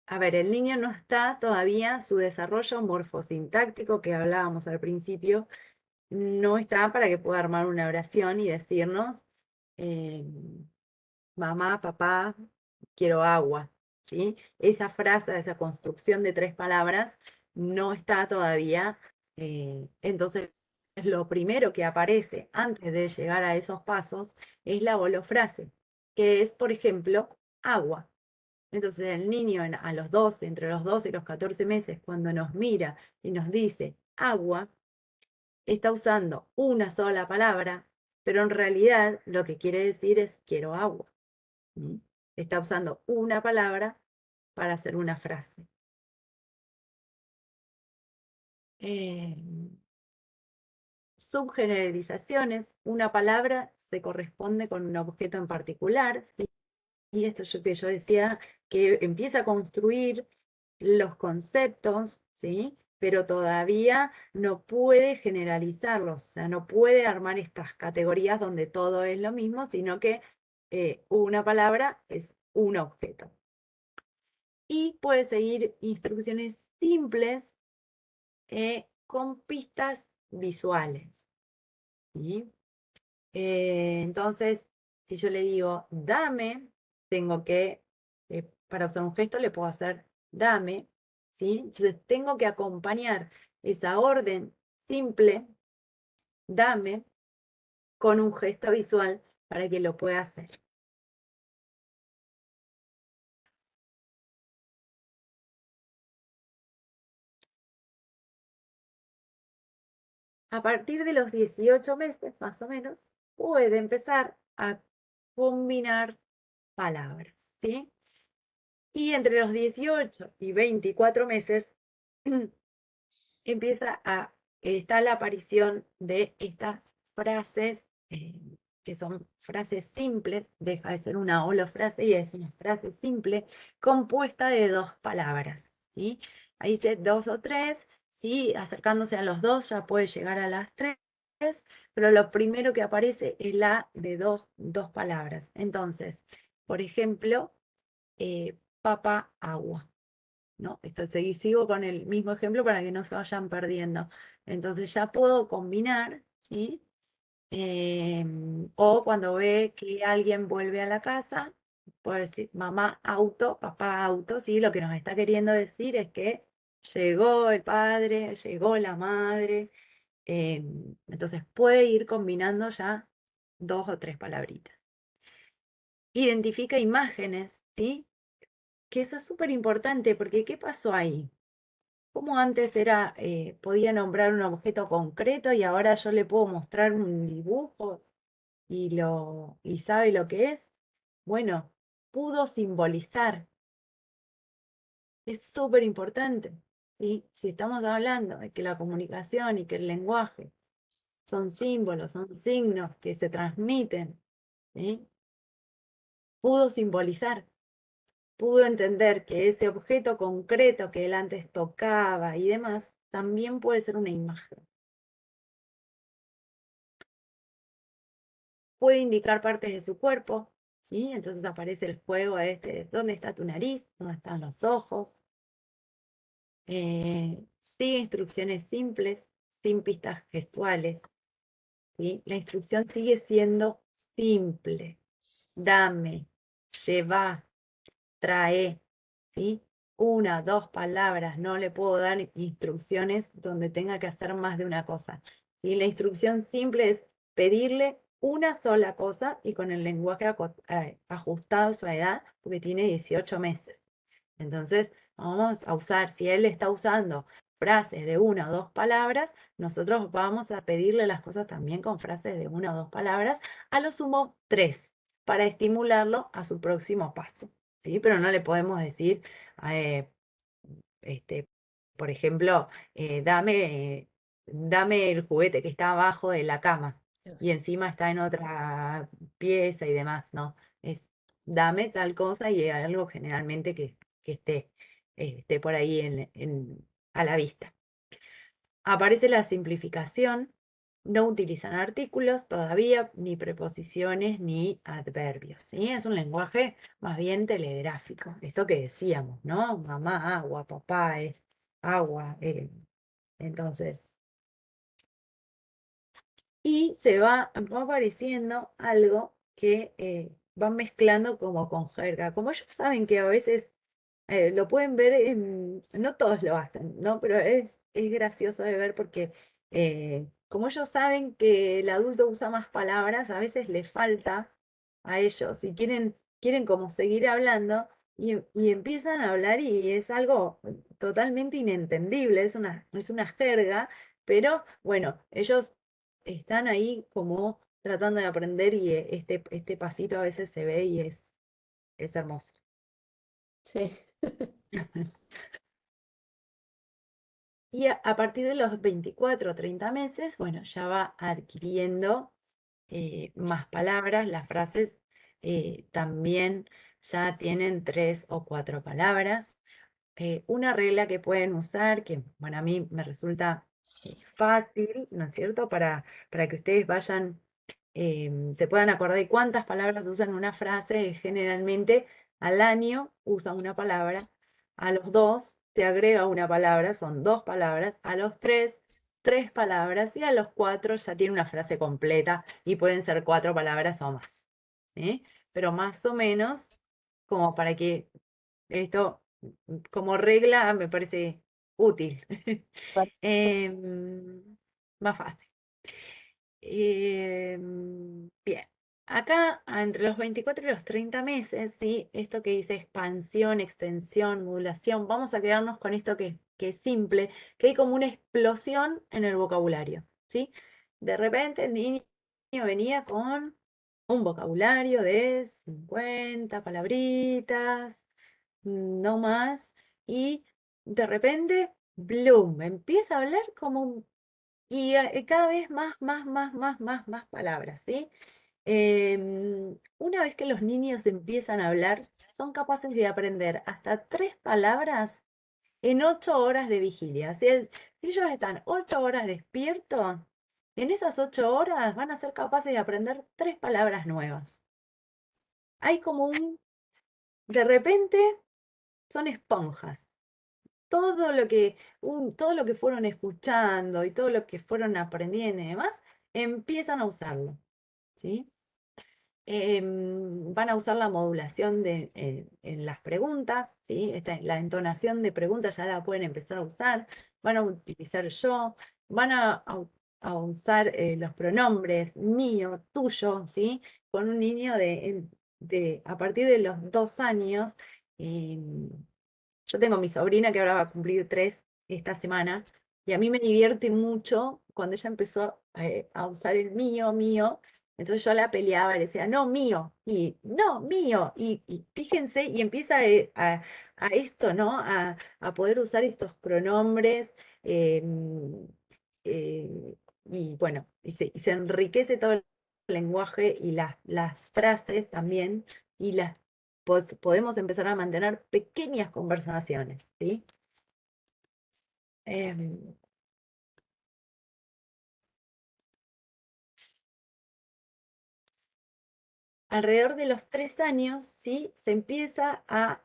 [SPEAKER 2] a ver, el niño no está todavía, su desarrollo morfosintáctico que hablábamos al principio, no está para que pueda armar una oración y decirnos, mamá, papá, quiero agua, ¿sí? Esa frase, esa construcción de 3 palabras no está todavía. Entonces, lo primero que aparece antes de llegar a esos pasos es la holofrase, que es, por ejemplo, agua. Entonces, el niño a los 12, entre los 12 y los 14 meses, cuando nos mira y nos dice agua, está usando una sola palabra, pero en realidad lo que quiere decir es quiero agua. ¿Mm? Está usando una palabra para hacer una frase. Eh, Subgeneralizaciones, una palabra se corresponde con un objeto en particular, ¿sí? Y esto que yo decía, que empieza a construir los conceptos, ¿sí? Pero todavía no puede generalizarlos, o sea, no puede armar estas categorías donde todo es lo mismo, sino que una palabra es un objeto. Y puede seguir instrucciones simples con pistas visuales, ¿sí? Entonces, si yo le digo dame, tengo que, para usar un gesto le puedo hacer dame, ¿sí? Entonces tengo que acompañar esa orden simple, dame, con un gesto visual para que lo pueda hacer. a partir de los 18 meses, más o menos, puede empezar a combinar palabras, ¿sí? Y entre los 18 y 24 meses está la aparición de estas frases, que son frases simples, deja de ser una holofrase y es una frase simple compuesta de dos palabras, ¿sí? Ahí dice 2 o 3, ¿sí? Acercándose a los 2 ya puede llegar a las 3, pero lo primero que aparece es la de dos palabras. Entonces, por ejemplo, papa, agua, ¿no? Sigo con el mismo ejemplo para que no se vayan perdiendo. Entonces ya puedo combinar, ¿sí? O cuando ve que alguien vuelve a la casa, puedo decir mamá auto, papá auto, ¿sí? Lo que nos está queriendo decir es que llegó el padre, llegó la madre. Entonces puede ir combinando ya 2 o 3 palabritas. Identifica imágenes, ¿sí? Que eso es súper importante, porque ¿qué pasó ahí? Como antes podía nombrar un objeto concreto y ahora yo le puedo mostrar un dibujo y sabe lo que es? Bueno, pudo simbolizar. Es súper importante, ¿sí? Si estamos hablando de que la comunicación y que el lenguaje son símbolos, son signos que se transmiten, ¿sí? Pudo simbolizar. Pudo entender que ese objeto concreto que él antes tocaba y demás, también puede ser una imagen. Puede indicar partes de su cuerpo, ¿sí? Entonces aparece el juego ¿dónde está tu nariz? ¿Dónde están los ojos? Sigue instrucciones simples, sin pistas gestuales, ¿sí? La instrucción sigue siendo simple. Dame, lleva, trae, ¿sí? 1, 2 palabras, no le puedo dar instrucciones donde tenga que hacer más de una cosa. ¿Sí? La instrucción simple es pedirle una sola cosa y con el lenguaje ajustado a su edad, porque tiene 18 meses. Entonces, vamos a usar, si él está usando frases de 1 o 2 palabras, nosotros vamos a pedirle las cosas también con frases de 1 o 2 palabras, a lo sumo 3, para estimularlo a su próximo paso. ¿Sí? Pero no le podemos decir, eh, por ejemplo, dame el juguete que está abajo de la cama y encima está en otra pieza y demás, ¿no? Es dame tal cosa y algo generalmente que esté por ahí a la vista. Aparece la simplificación. No utilizan artículos todavía, ni preposiciones, ni adverbios, ¿sí? Es un lenguaje más bien telegráfico. Esto que decíamos, ¿no? Mamá, agua, papá, agua. Entonces, y va apareciendo algo que van mezclando como con jerga. Como ellos saben que a veces lo pueden ver, no todos lo hacen, ¿no? Pero es gracioso de ver porque como ellos saben que el adulto usa más palabras, a veces les falta a ellos y quieren como seguir hablando y empiezan a hablar y es algo totalmente inentendible, es una jerga, pero bueno, ellos están ahí como tratando de aprender y este pasito a veces se ve y es hermoso.
[SPEAKER 1] Sí.
[SPEAKER 2] Y a partir de los 24 o 30 meses, bueno, ya va adquiriendo más palabras. Las frases también ya tienen 3 o 4 palabras. Una regla que pueden usar, que bueno, a mí me resulta fácil, ¿no es cierto? Para que ustedes vayan, se puedan acordar de cuántas palabras usan una frase. Generalmente al año usa una palabra, a los 2 se agrega una palabra, son 2 palabras, a los 3, 3 palabras y a los 4 ya tiene una frase completa y pueden ser 4 palabras o más. ¿Sí? Pero más o menos, como para que esto, como regla, me parece útil. Más fácil. Bien. Acá, entre los 24 y los 30 meses, ¿sí? Esto que dice expansión, extensión, modulación, vamos a quedarnos con esto que es simple, que hay como una explosión en el vocabulario. ¿sí? De repente el niño venía con un vocabulario de 50 palabritas, no más, y de repente, Bloom, empieza a hablar como, y cada vez más palabras, ¿sí? Una vez que los niños empiezan a hablar, son capaces de aprender hasta 3 palabras en 8 horas de vigilia. Si ellos están 8 horas despiertos, en esas 8 horas van a ser capaces de aprender 3 palabras nuevas. Hay como de repente son esponjas. Todo lo que fueron escuchando y todo lo que fueron aprendiendo y demás, empiezan a usarlo, ¿sí? Van a usar la modulación en las preguntas, ¿sí? La entonación de preguntas ya la pueden empezar a usar, van a utilizar yo, van a usar los pronombres mío, tuyo, ¿sí? Con un niño a partir de los 2 años, yo tengo mi sobrina que ahora va a cumplir 3 esta semana, y a mí me divierte mucho cuando ella empezó a usar el mío, entonces yo la peleaba, le decía, no, mío, y no, mío, y fíjense, y empieza a esto, ¿no? A poder usar estos pronombres, y bueno, y se enriquece todo el lenguaje y las frases también, y podemos empezar a mantener pequeñas conversaciones, ¿sí? Em, Alrededor de los 3 años, ¿sí? Se empieza a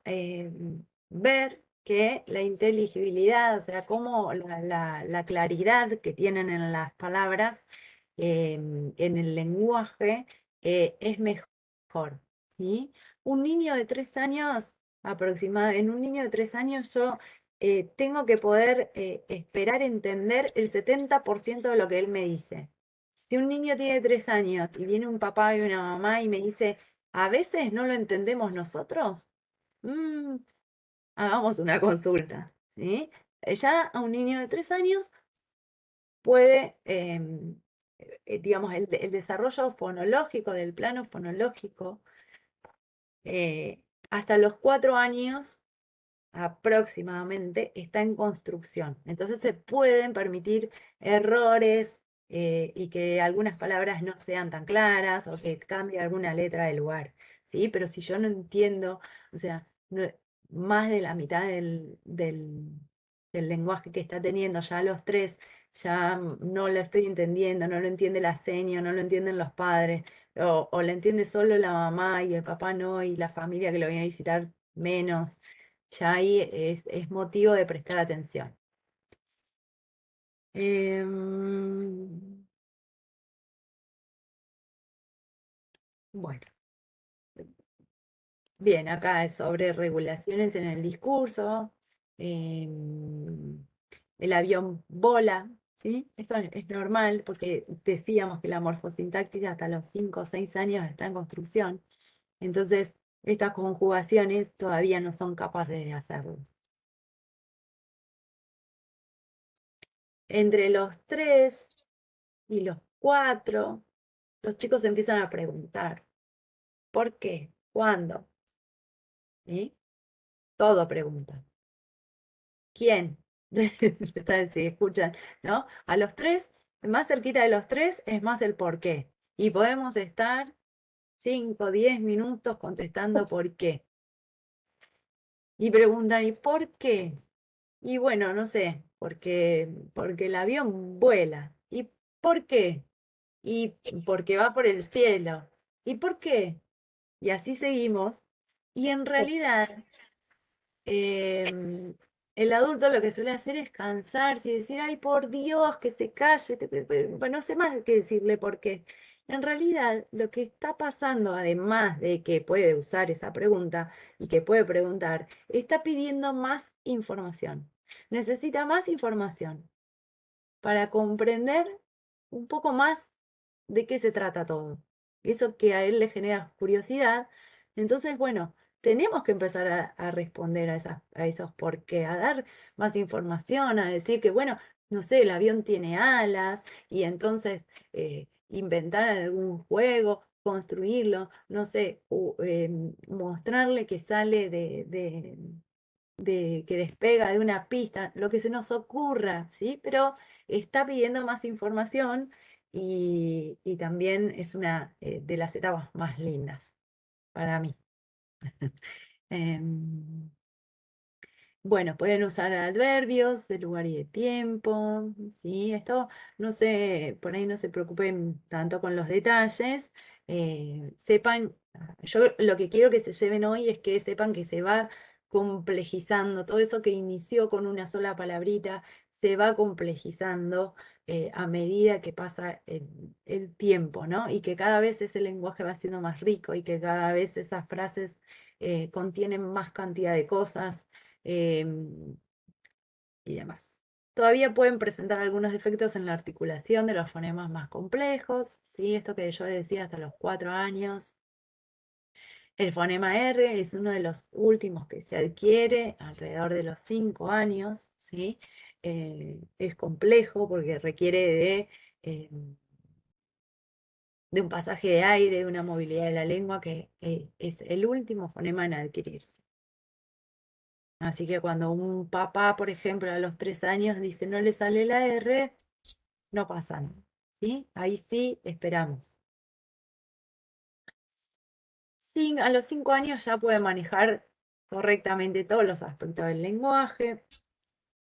[SPEAKER 2] ver que la inteligibilidad, o sea, cómo la claridad que tienen en las palabras, en el lenguaje, es mejor, ¿sí? Un niño de 3 años, en un niño de 3 años yo tengo que poder esperar entender el 70% de lo que él me dice. Si un niño tiene 3 años y viene un papá y una mamá y me dice, a veces no lo entendemos nosotros, mm, hagamos una consulta, ¿sí? Ya a un niño de 3 años puede, digamos, el desarrollo fonológico, del plano fonológico, eh, hasta los 4 años aproximadamente está en construcción. Entonces se pueden permitir errores, y que algunas palabras no sean tan claras o que cambie alguna letra del lugar, ¿sí? Pero si yo no entiendo, o sea, más de la mitad del lenguaje que está teniendo ya a los 3, ya no lo estoy entendiendo, no lo entiende la seña, no lo entienden los padres, o lo entiende solo la mamá y el papá no, y la familia que lo viene a visitar menos, ya ahí es motivo de prestar atención. Bueno, bien, acá es sobre regulaciones en el discurso. El avión vola, ¿sí? Esto es normal porque decíamos que la morfosintaxis hasta los 5 o 6 años está en construcción. Entonces, estas conjugaciones todavía no son capaces de hacerlo. Entre los 3 y los 4, los chicos empiezan a preguntar, ¿por qué? ¿Cuándo? ¿Sí? Todo pregunta. ¿Quién? Si escuchan, ¿no? A los 3, más cerquita de los 3 es más el por qué. Y podemos estar 5, 10 minutos contestando por qué. Y preguntan, ¿y por qué? Y bueno, no sé, porque el avión vuela. ¿Y por qué? Y porque va por el cielo. ¿Y por qué? Y así seguimos. Y en realidad, el adulto lo que suele hacer es cansarse y decir, ay, por Dios, que se calle, no sé más que decirle por qué. En realidad, lo que está pasando, además de que puede usar esa pregunta y que puede preguntar, está pidiendo más información. Necesita más información para comprender un poco más de qué se trata todo. Eso que a él le genera curiosidad. Entonces, bueno, tenemos que empezar a responder a esos por qué, a dar más información, a decir que, bueno, no sé, el avión tiene alas y entonces inventar algún juego, construirlo, no sé, mostrarle que sale que despega de una pista, lo que se nos ocurra, ¿sí? Pero está pidiendo más información y también es una de las etapas más lindas para mí. Em, bueno, pueden usar adverbios de lugar y de tiempo, ¿sí? Esto no sé, por ahí no se preocupen tanto con los detalles. Sepan, yo lo que quiero que se lleven hoy es que sepan que se va complejizando, todo eso que inició con una sola palabrita, se va complejizando a medida que pasa el tiempo, ¿no? Y que cada vez ese lenguaje va siendo más rico y que cada vez esas frases contienen más cantidad de cosas y demás. Todavía pueden presentar algunos defectos en la articulación de los fonemas más complejos, ¿sí? Esto que yo decía hasta los 4 años. El fonema R es uno de los últimos que se adquiere alrededor de los 5 años, ¿sí? Es complejo porque requiere de un pasaje de aire, de una movilidad de la lengua que es el último fonema en adquirirse. Así que cuando un papá, por ejemplo, a los 3 años dice no le sale la R, no pasa nada, ¿sí? Ahí sí esperamos. A los 5 años ya puede manejar correctamente todos los aspectos del lenguaje.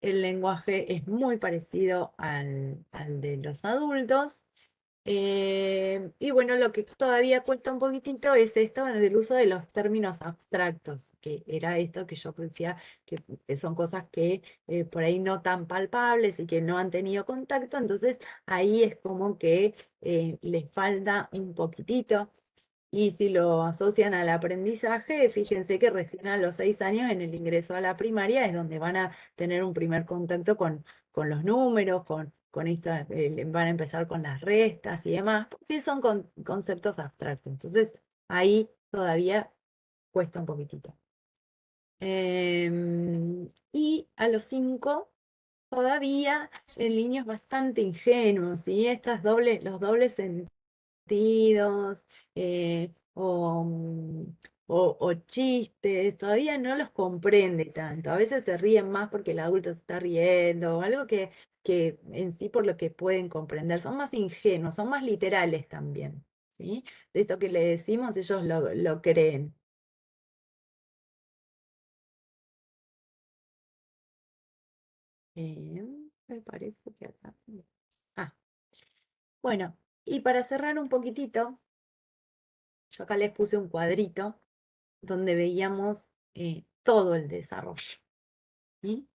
[SPEAKER 2] El lenguaje es muy parecido al de los adultos. Y bueno, lo que todavía cuesta un poquitito es esto del uso de los términos abstractos, que era esto que yo decía, que son cosas que por ahí no tan palpables y que no han tenido contacto, entonces ahí es como que les falta un poquitito. Y si lo asocian al aprendizaje, fíjense que recién a los 6 años en el ingreso a la primaria es donde van a tener un primer contacto con los números, con esta, van a empezar con las restas y demás, porque son conceptos abstractos. Entonces, ahí todavía cuesta un poquitito. Y a los 5 todavía el niño es bastante ingenuo, ¿sí? Los dobles sentidos o chistes, todavía no los comprende tanto. A veces se ríen más porque el adulto se está riendo, o algo que en sí por lo que pueden comprender. Son más ingenuos, son más literales también, ¿sí? De esto que le decimos, ellos lo creen. Me parece que acá. Ah, bueno, y para cerrar un poquitito, yo acá les puse un cuadrito donde veíamos todo el desarrollo, ¿sí?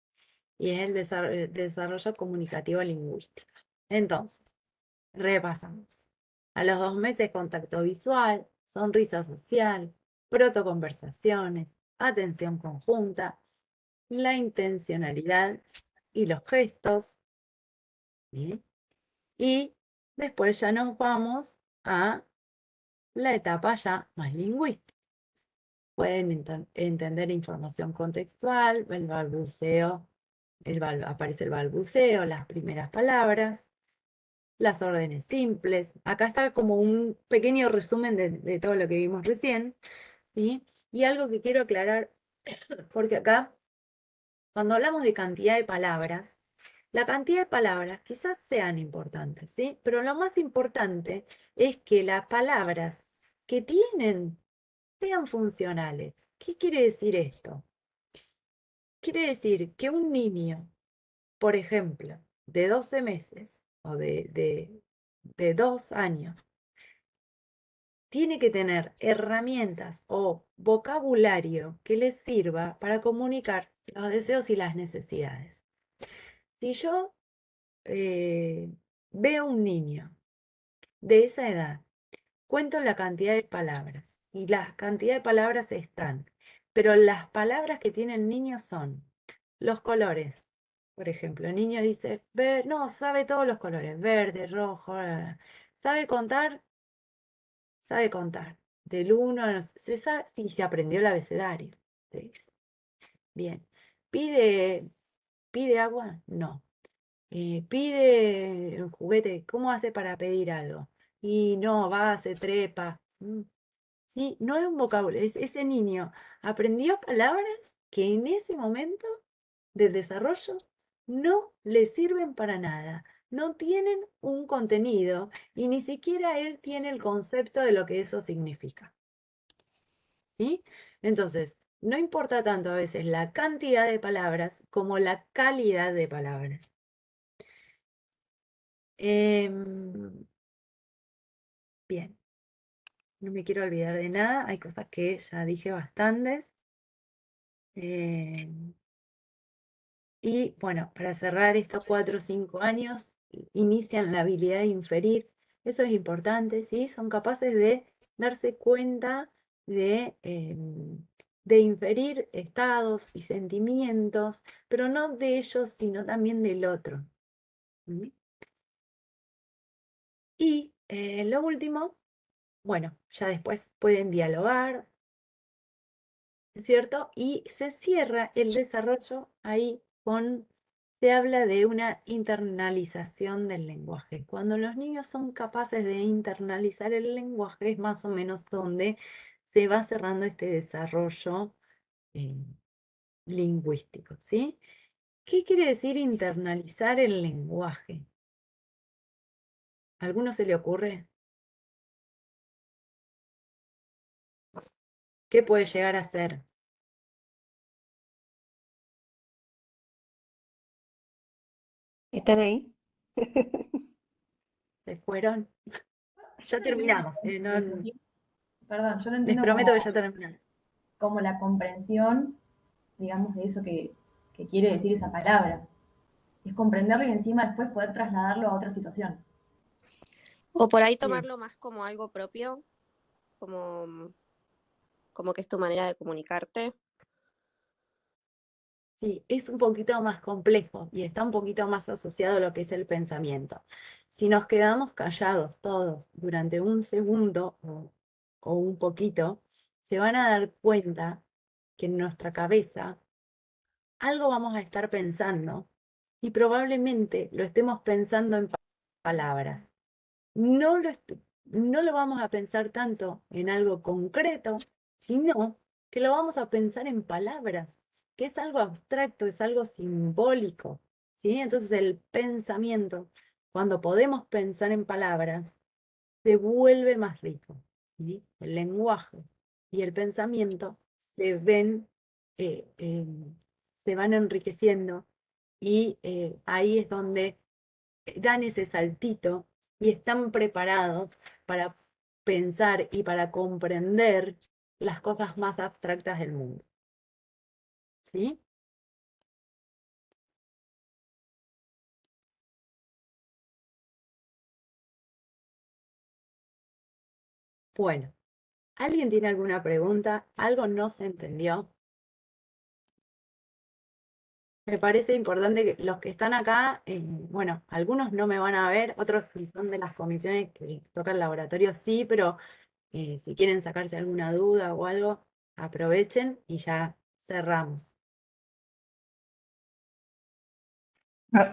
[SPEAKER 2] Y es el desarrollo comunicativo lingüístico. Entonces, repasamos. A los 2 meses, contacto visual, sonrisa social, protoconversaciones, atención conjunta, la intencionalidad y los gestos, ¿sí? Y después ya nos vamos a la etapa ya más lingüística. Pueden entender información contextual, el balbuceo, aparece el balbuceo, las primeras palabras, las órdenes simples. Acá está como un pequeño resumen de todo lo que vimos recién, ¿sí? Y algo que quiero aclarar, porque acá, cuando hablamos de cantidad de palabras, la cantidad de palabras quizás sean importantes, ¿sí? Pero lo más importante es que las palabras que tienen sean funcionales. ¿Qué quiere decir esto? Quiere decir que un niño, por ejemplo, de 12 meses o de 2 años, tiene que tener herramientas o vocabulario que les sirva para comunicar los deseos y las necesidades. Si yo veo un niño de esa edad, cuento la cantidad de palabras y la cantidad de palabras están, pero las palabras que tiene el niño son los colores. Por ejemplo, el niño dice, no, sabe todos los colores, verde, rojo, ¿sabe contar? Sabe contar. Del 1, se sabe, sí, se aprendió el abecedario. Te dice. Bien. ¿Pide agua? No. pide un juguete, ¿cómo hace para pedir algo? Y no, va, se trepa. ¿Sí? No es un vocabulario, ese niño aprendió palabras que en ese momento del desarrollo no le sirven para nada, no tienen un contenido y ni siquiera él tiene el concepto de lo que eso significa. ¿Sí? Entonces, no importa tanto a veces la cantidad de palabras como la calidad de palabras. Bien, no me quiero olvidar de nada, hay cosas que ya dije bastantes. Y bueno, para cerrar estos 4 o 5 años, inician la habilidad de inferir. Eso es importante, ¿sí? Son capaces de darse cuenta de inferir estados y sentimientos, pero no de ellos, sino también del otro. ¿Mm? Y lo último, bueno, ya después pueden dialogar, ¿cierto? Y se cierra el desarrollo ahí se habla de una internalización del lenguaje. Cuando los niños son capaces de internalizar el lenguaje es más o menos donde se va cerrando este desarrollo eh, lingüístico, ¿sí? ¿Qué quiere decir internalizar el lenguaje? ¿A alguno se le ocurre? ¿Qué puede llegar a ser?
[SPEAKER 1] ¿Están ahí?
[SPEAKER 2] ¿Se fueron? Ya terminamos.
[SPEAKER 5] Perdón, yo lo
[SPEAKER 2] Les
[SPEAKER 5] entiendo
[SPEAKER 2] prometo que ya terminamos.
[SPEAKER 5] como la comprensión, digamos, de eso que quiere decir esa palabra. Es comprenderlo y encima después poder trasladarlo a otra situación.
[SPEAKER 7] O por ahí
[SPEAKER 2] Bien.
[SPEAKER 7] tomarlo más como algo propio, como que es tu manera de comunicarte.
[SPEAKER 2] Sí, es un poquito más complejo y está un poquito más asociado a lo que es el pensamiento. Si nos quedamos callados todos durante un segundo o un poquito, se van a dar cuenta que en nuestra cabeza algo vamos a estar pensando y probablemente lo estemos pensando en palabras. No lo vamos a pensar tanto en algo concreto, sino que lo vamos a pensar en palabras, que es algo abstracto, es algo simbólico, ¿sí? Entonces el pensamiento, cuando podemos pensar en palabras, se vuelve más rico, ¿sí? El lenguaje y el pensamiento se ven, eh, eh, se van enriqueciendo y ahí es donde dan ese saltito y están preparados para pensar y para comprender las cosas más abstractas del mundo. ¿Sí? Bueno, ¿alguien tiene alguna pregunta? ¿Algo no se entendió? Me parece importante que los que están acá, bueno, algunos no me van a ver, otros si son de las comisiones que toca el laboratorio, sí, pero si quieren sacarse alguna duda o algo, aprovechen y ya cerramos.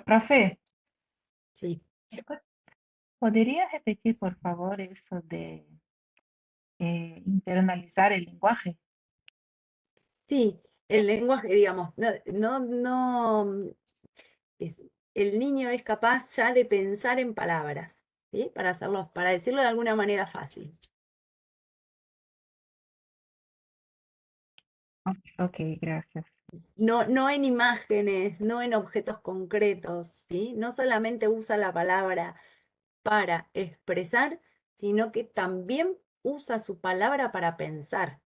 [SPEAKER 8] Profe,
[SPEAKER 2] Sí.
[SPEAKER 8] ¿podrías repetir por favor eso de internalizar el lenguaje?
[SPEAKER 2] Sí, el lenguaje, digamos, es- el niño es capaz ya de pensar en palabras, ¿sí? Para decirlo de alguna manera fácil.
[SPEAKER 8] Ok, gracias.
[SPEAKER 2] No en imágenes, no en objetos concretos, ¿sí? No solamente usa la palabra para expresar, sino que también usa su palabra para pensar.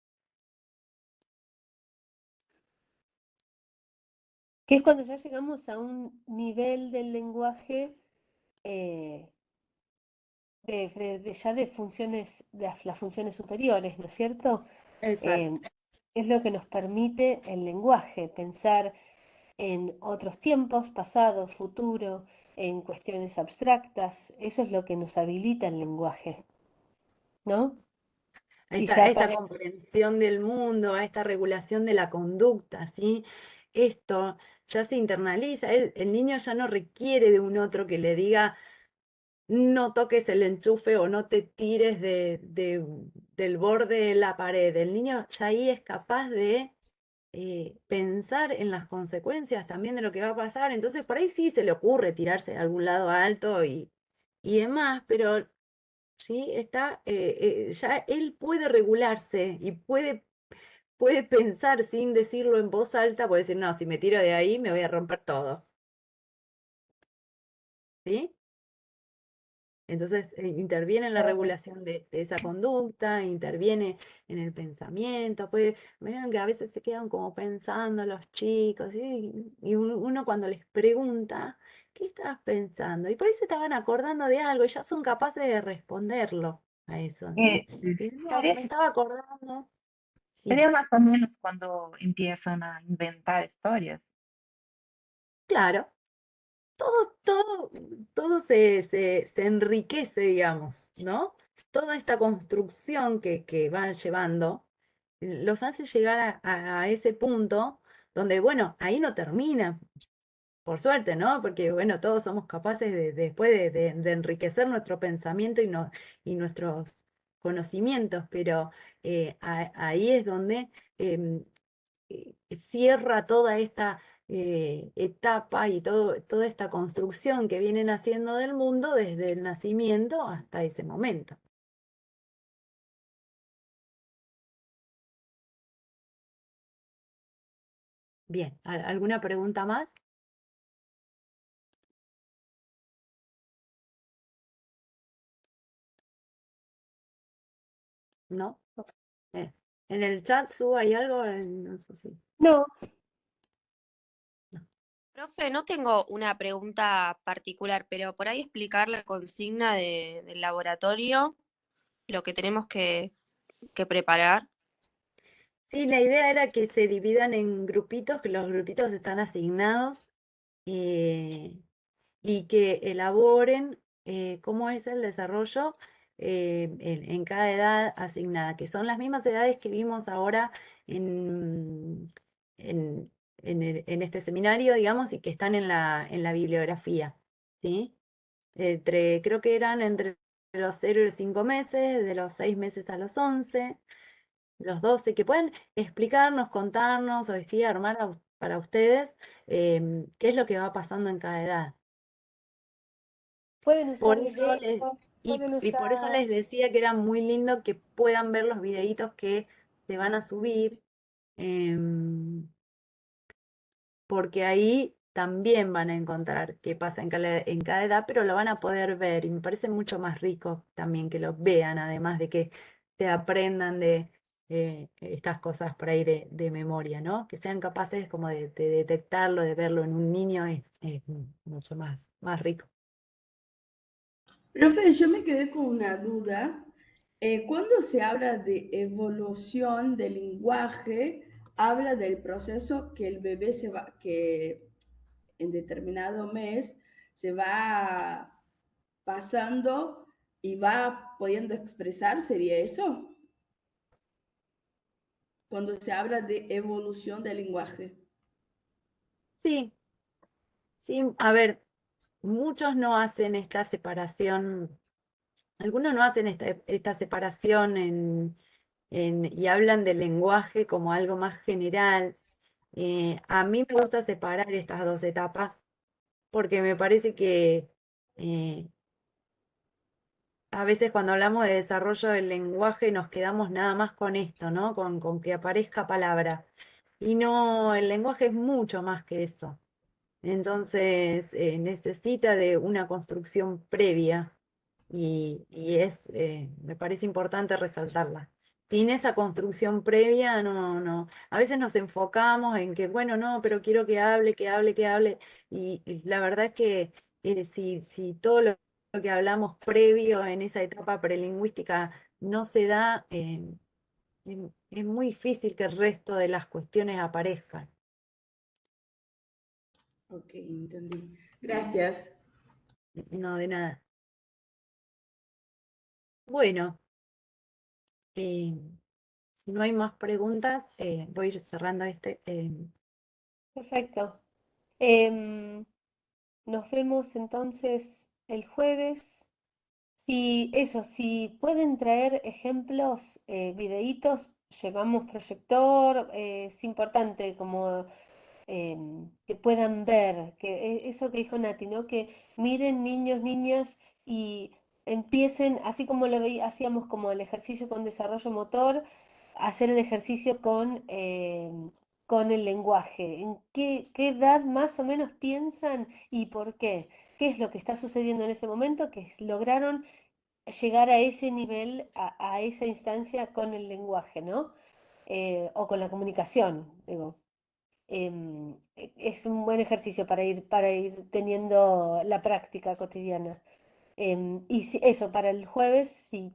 [SPEAKER 1] Que es cuando ya llegamos a un nivel del lenguaje eh, ya de funciones, de las funciones superiores, ¿no es cierto?
[SPEAKER 2] Exacto.
[SPEAKER 1] Es lo que nos permite el lenguaje, pensar en otros tiempos, pasado, futuro, en cuestiones abstractas. Eso es lo que nos habilita el lenguaje, ¿no? Y ya
[SPEAKER 2] Esta
[SPEAKER 1] para...
[SPEAKER 2] comprensión del mundo, a esta regulación de la conducta, ¿sí? Esto ya se internaliza, el niño ya no requiere de un otro que le diga no toques el enchufe o no te tires del borde de la pared. El niño ya ahí es capaz de pensar en las consecuencias también de lo que va a pasar. Entonces por ahí sí se le ocurre tirarse de algún lado alto y demás, pero sí está, ya él puede regularse y puede pensar sin decirlo en voz alta, puede decir, no, si me tiro de ahí me voy a romper todo. ¿Sí? Entonces interviene en la regulación de esa conducta, interviene en el pensamiento, pues vean que a veces se quedan como pensando los chicos, ¿sí? Y uno cuando les pregunta, ¿qué estabas pensando? Y por ahí se estaban acordando de algo y ya son capaces de responderlo a eso, ¿sí? Y no,
[SPEAKER 8] Sería,
[SPEAKER 2] me estaba acordando, sí.
[SPEAKER 8] sería más o menos cuando empiezan a inventar historias.
[SPEAKER 2] Claro, todo se enriquece, digamos, ¿no? Toda esta construcción que van llevando los hace llegar a ese punto donde, bueno, ahí no termina, por suerte, ¿no? Porque, bueno, todos somos capaces después de enriquecer nuestro pensamiento y nuestros conocimientos, pero ahí es donde em, cierra toda esta etapa y toda esta construcción que vienen haciendo del mundo desde el nacimiento hasta ese momento. Bien, ¿alguna pregunta más? ¿No? Eh, En el chat subo hay algo, no sé si.
[SPEAKER 7] No.
[SPEAKER 2] No.
[SPEAKER 7] Profe, no tengo una pregunta particular, pero por ahí explicar la consigna del laboratorio, lo que tenemos que preparar.
[SPEAKER 2] Sí, la idea era que se dividan en grupitos, que los grupitos están asignados eh, y que elaboren cómo es el desarrollo en cada edad asignada, que son las mismas edades que vimos ahora en, en este seminario, digamos, y que están en la bibliografía, ¿sí? Creo que eran entre los 0 y los 5 meses, de los 6 meses a los 11, los 12, que pueden explicarnos, contarnos o decir, armar para ustedes qué es lo que va pasando en cada edad.
[SPEAKER 1] Pueden
[SPEAKER 2] Por
[SPEAKER 1] usar
[SPEAKER 2] eso
[SPEAKER 1] videos, pueden
[SPEAKER 2] y por eso
[SPEAKER 1] usar...
[SPEAKER 2] les decía que era muy lindo que puedan ver los videitos que se van a subir, em, porque ahí también van a encontrar qué pasa en cada edad, pero lo van a poder ver y me parece mucho más rico también que lo vean, además de que se aprendan de estas cosas por ahí de memoria, ¿no? Que sean capaces como de detectarlo, de verlo en un niño es mucho más rico.
[SPEAKER 9] Profe, yo me quedé con una duda. Cuando se habla de evolución del lenguaje, habla del proceso que el bebé que en determinado mes se va pasando y va pudiendo expresar, ¿sería eso? Cuando se habla de evolución del lenguaje.
[SPEAKER 2] Sí, sí, a ver, muchos no hacen esta separación, algunos no hacen esta separación y hablan del lenguaje como algo más general. A mí me gusta separar estas dos etapas porque me parece que a veces cuando hablamos de desarrollo del lenguaje nos quedamos nada más con esto, ¿no? Con que aparezca palabra. Y no, el lenguaje es mucho más que eso. Entonces, necesita de una construcción previa me parece importante resaltarla. Sin esa construcción previa, no. A veces nos enfocamos en que, bueno, no, pero quiero que hable, que hable, que hable. Y la verdad es que si todo lo que hablamos previo en esa etapa prelingüística no se da, es muy difícil que el resto de las cuestiones aparezcan.
[SPEAKER 9] Ok, entendí. Gracias.
[SPEAKER 2] No, de nada. Bueno, si no hay más preguntas, voy a ir cerrando este.
[SPEAKER 1] Perfecto. Nos vemos entonces el jueves. Si pueden traer ejemplos, videitos, llevamos proyector, es importante como que puedan ver, eso que dijo Nati, ¿no? Que miren niños, niñas y empiecen, así como hacíamos como el ejercicio con desarrollo motor, hacer el ejercicio con el lenguaje. ¿En qué edad más o menos piensan y por qué? ¿Qué es lo que está sucediendo en ese momento? Que lograron llegar a ese nivel, a esa instancia con el lenguaje, ¿no? O con la comunicación, digo. Es un buen ejercicio para ir teniendo la práctica cotidiana. Eso, para el jueves, si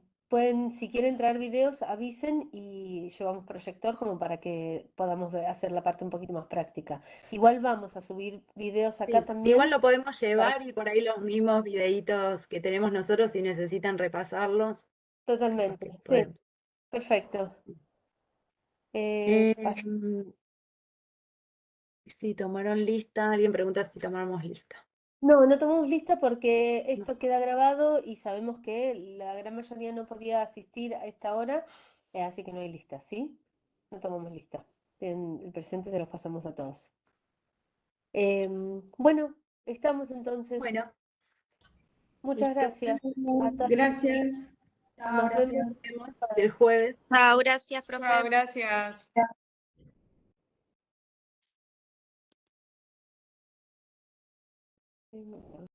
[SPEAKER 1] quieren traer videos, avisen y llevamos proyector como para que podamos hacer la parte un poquito más práctica. Igual vamos a subir videos acá
[SPEAKER 2] Sí,
[SPEAKER 1] también.
[SPEAKER 2] igual lo podemos
[SPEAKER 1] para-
[SPEAKER 2] llevar y por ahí los mismos videitos que tenemos nosotros, si necesitan repasarlos,
[SPEAKER 1] Totalmente,
[SPEAKER 2] los
[SPEAKER 1] sí,
[SPEAKER 2] podemos.
[SPEAKER 1] perfecto.
[SPEAKER 2] Eh,
[SPEAKER 1] Pas-
[SPEAKER 2] si tomaron lista, alguien pregunta si tomamos lista.
[SPEAKER 1] No, no tomamos lista porque
[SPEAKER 2] No.
[SPEAKER 1] esto queda grabado y sabemos que la gran mayoría no podía asistir a esta hora, así que no hay lista, ¿sí? No tomamos lista. En el presente se los pasamos a todos. Bueno, estamos entonces.
[SPEAKER 2] Bueno,
[SPEAKER 1] Muchas gracias a todos.
[SPEAKER 9] Gracias.
[SPEAKER 5] Chao,
[SPEAKER 1] Nos vemos
[SPEAKER 5] gracias.
[SPEAKER 2] nos vemos el jueves.
[SPEAKER 7] Chao, gracias, profe.
[SPEAKER 6] Chao, gracias.
[SPEAKER 1] el jueves.